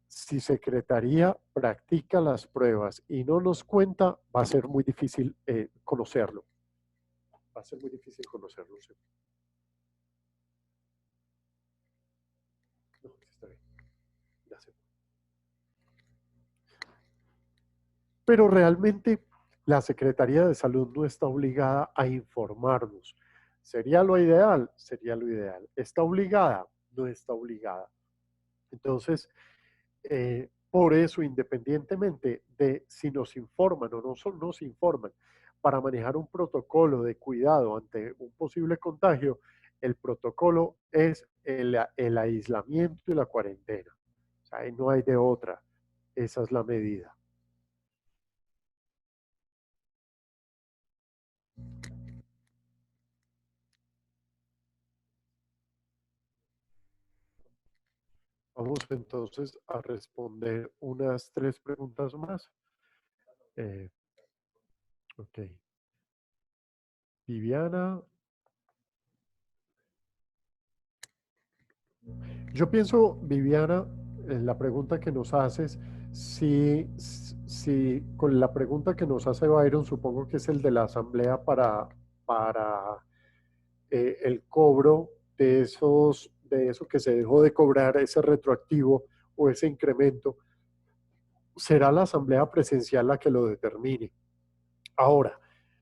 si Secretaría practica las pruebas y no nos cuenta, va a ser muy difícil conocerlo. Va a ser muy difícil conocerlo. ¿Sí? No, está bien. Ya sé. Pero realmente la Secretaría de Salud no está obligada a informarnos. ¿Sería lo ideal? Sería lo ideal. ¿Está obligada? No está obligada. Entonces, por eso, independientemente de si nos informan o no nos informan, para manejar un protocolo de cuidado ante un posible contagio, el protocolo es el aislamiento y la cuarentena. O sea, ahí no hay de otra. Esa es la medida. Vamos entonces a responder unas 3 preguntas más. Eh, ok. Viviana, yo pienso, Viviana, en la pregunta que nos haces, si con la pregunta que nos hace Byron, supongo que es el de la asamblea para el cobro de eso que se dejó de cobrar, ese retroactivo o ese incremento, será la asamblea presencial la que lo determine. Ahora,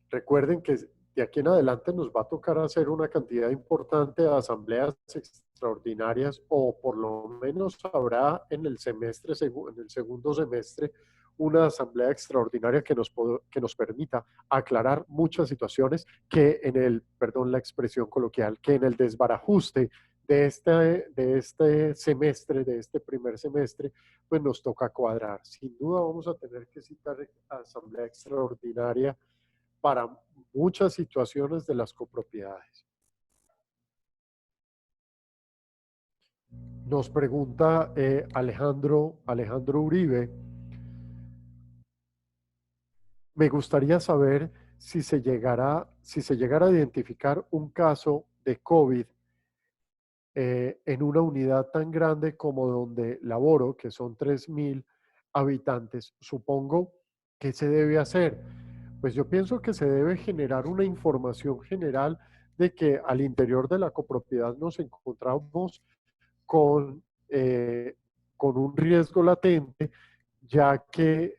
recuerden que de aquí en adelante nos va a tocar hacer una cantidad importante de asambleas extraordinarias, o por lo menos habrá en el semestre, en el segundo semestre, una asamblea extraordinaria que nos permita aclarar muchas situaciones que en el, perdón la expresión coloquial, que en el desbarajuste de este semestre, de este primer semestre, pues nos toca cuadrar. Sin duda vamos a tener que citar asamblea extraordinaria para muchas situaciones de las copropiedades. Nos pregunta Alejandro Uribe, me gustaría saber si se llegara a identificar un caso de COVID en una unidad tan grande como donde laboro, que son 3.000 habitantes. Supongo que se debe hacer. Pues yo pienso que se debe generar una información general de que al interior de la copropiedad nos encontramos con, eh, con un riesgo latente, ya que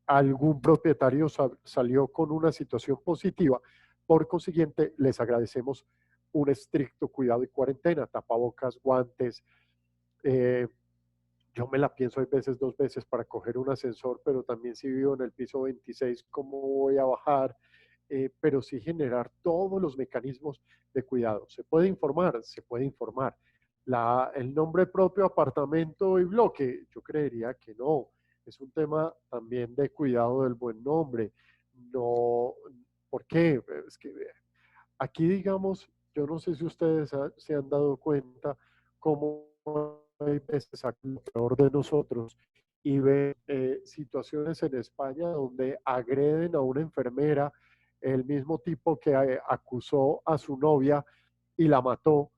algún propietario salió con una situación positiva. Por consiguiente, les agradecemos un estricto cuidado y cuarentena, tapabocas, guantes. eh, yo me la pienso hay veces 2 veces para coger un ascensor, pero también si vivo en el piso 26, ¿cómo voy a bajar? Pero sí generar todos los mecanismos de cuidado. ¿Se puede informar? Se puede informar. El nombre propio, apartamento y bloque, yo creería que no. Es un tema también de cuidado del buen nombre. No, ¿por qué? Es que aquí, digamos, yo no sé si ustedes se han dado cuenta cómo hay veces aquí lo peor de nosotros y ven situaciones en España donde agreden a una enfermera, el mismo tipo que acusó a su novia y la mató,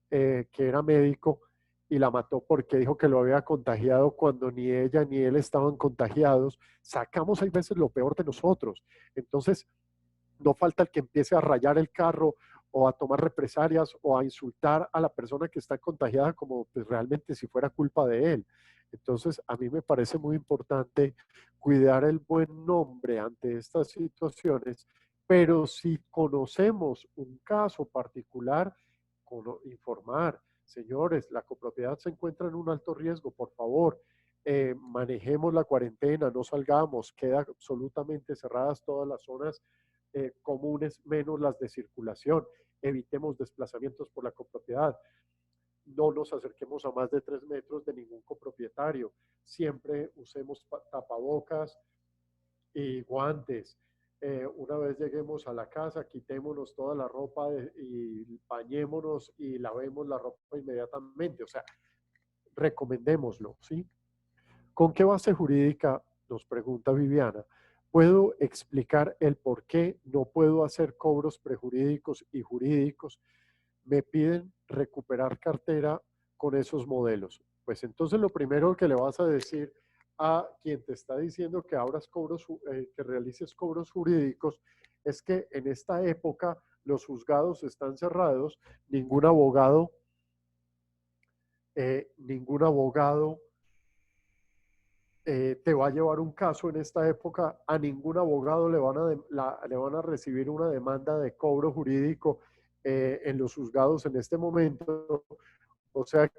que era médico, y la mató porque dijo que lo había contagiado cuando ni ella ni él estaban contagiados. Sacamos hay veces lo peor de nosotros. Entonces, no falta el que empiece a rayar el carro o a tomar represalias o a insultar a la persona que está contagiada como pues, realmente si fuera culpa de él. Entonces, a mí me parece muy importante cuidar el buen nombre ante estas situaciones, pero si conocemos un caso particular, informar, señores, la copropiedad se encuentra en un alto riesgo, por favor, manejemos la cuarentena, no salgamos, queda absolutamente cerradas todas las zonas comunes menos las de circulación. Evitemos desplazamientos por la copropiedad. No nos acerquemos a más de 3 metros de ningún copropietario. Siempre usemos tapabocas y guantes. Una vez lleguemos a la casa, quitémonos toda la ropa y bañémonos y lavemos la ropa inmediatamente. O sea, recomendémoslo, ¿sí? ¿Con qué base jurídica, nos pregunta Viviana, puedo explicar el por qué no puedo hacer cobros prejurídicos y jurídicos? Me piden recuperar cartera con esos modelos. Pues entonces lo primero que le vas a decir a quien te está diciendo que abras cobros, que realices cobros jurídicos, es que en esta época los juzgados están cerrados, ningún abogado te va a llevar un caso en esta época, a ningún abogado le van a recibir una demanda de cobro jurídico en los juzgados en este momento. O sea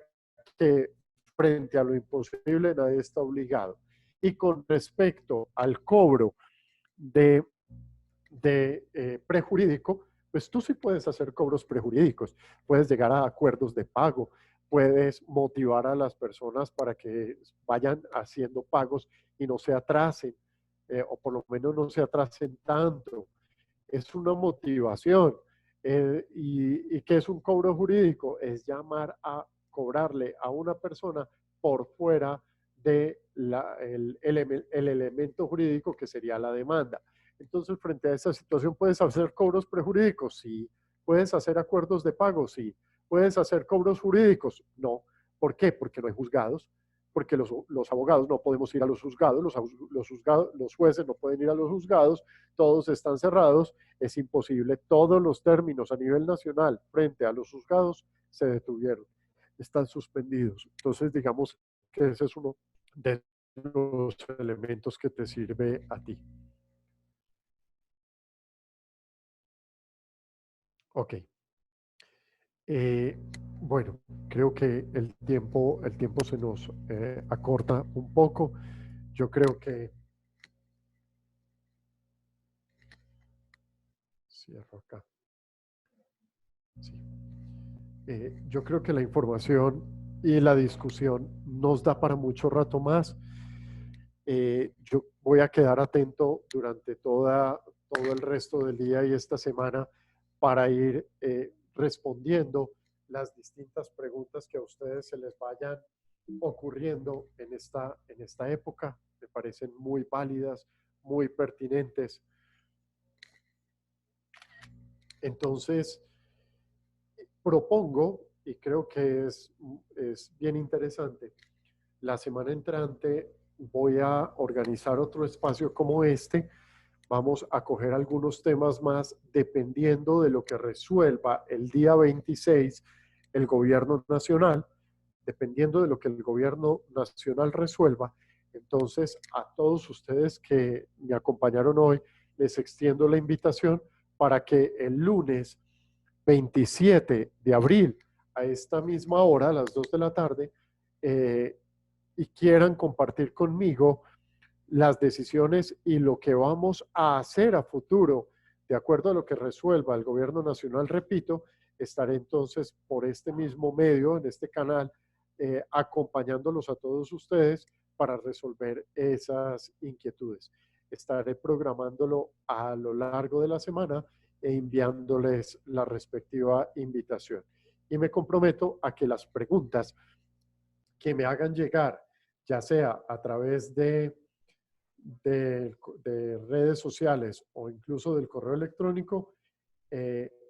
que frente a lo imposible nadie está obligado. Y con respecto al cobro de, prejurídico, pues tú sí puedes hacer cobros prejurídicos, puedes llegar a acuerdos de pago, puedes motivar a las personas para que vayan haciendo pagos y no se atrasen, o por lo menos no se atrasen tanto. Es una motivación. ¿Y qué es un cobro jurídico? Es llamar a cobrarle a una persona por fuera de el elemento jurídico que sería la demanda. Entonces, frente a esa situación, ¿puedes hacer cobros prejurídicos? Sí. ¿Puedes hacer acuerdos de pago? Sí. ¿Puedes hacer cobros jurídicos? No. ¿Por qué? Porque no hay juzgados, porque los abogados no podemos ir a los juzgados, los jueces no pueden ir a los juzgados, todos están cerrados, es imposible. Todos los términos a nivel nacional frente a los juzgados se detuvieron, están suspendidos. Entonces, digamos que ese es uno de los elementos que te sirve a ti. Ok. Bueno, creo que el tiempo se nos acorta un poco. Yo creo que... Cierro acá. Sí. Yo creo que la información y la discusión nos da para mucho rato más. Yo voy a quedar atento durante todo el resto del día y esta semana para ir respondiendo las distintas preguntas que a ustedes se les vayan ocurriendo en esta época. Me parecen muy válidas, muy pertinentes. Entonces, propongo, y creo que es bien interesante, la semana entrante voy a organizar otro espacio como este. Vamos a coger algunos temas más dependiendo de lo que resuelva el día 26 el gobierno nacional. Dependiendo de lo que el gobierno nacional resuelva, entonces a todos ustedes que me acompañaron hoy, les extiendo la invitación para que el lunes 27 de abril, a esta misma hora, a las 2 de la tarde, y quieran compartir conmigo las decisiones y lo que vamos a hacer a futuro, de acuerdo a lo que resuelva el gobierno nacional, repito, estaré entonces por este mismo medio, en este canal, acompañándolos a todos ustedes para resolver esas inquietudes. Estaré programándolo a lo largo de la semana e enviándoles la respectiva invitación. Y me comprometo a que las preguntas que me hagan llegar, ya sea a través de redes sociales o incluso del correo electrónico,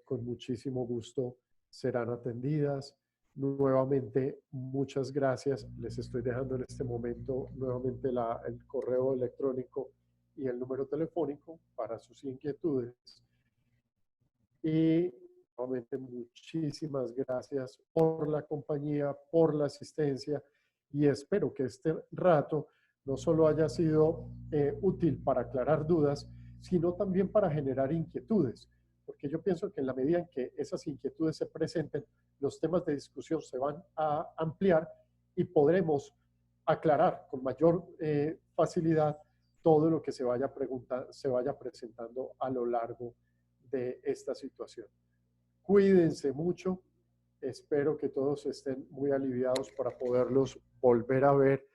con muchísimo gusto serán atendidas. Nuevamente, muchas gracias. Les estoy dejando en este momento nuevamente el correo electrónico y el número telefónico para sus inquietudes. Y nuevamente, muchísimas gracias por la compañía, por la asistencia, y espero que este rato no solo haya sido útil para aclarar dudas, sino también para generar inquietudes, porque yo pienso que en la medida en que esas inquietudes se presenten, los temas de discusión se van a ampliar y podremos aclarar con mayor facilidad todo lo que se vaya presentando a lo largo de esta situación. Cuídense mucho. Espero que todos estén muy aliviados para poderlos volver a ver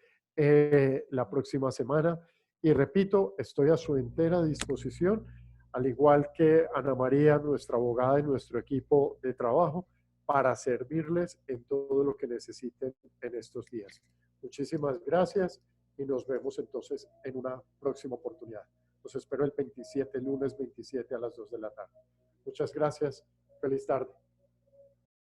la próxima semana. Y repito, estoy a su entera disposición, al igual que Ana María, nuestra abogada y nuestro equipo de trabajo, para servirles en todo lo que necesiten en estos días. Muchísimas gracias y nos vemos entonces en una próxima oportunidad. Los espero el 27, lunes 27 a las 2 de la tarde. Muchas gracias. Feliz tarde.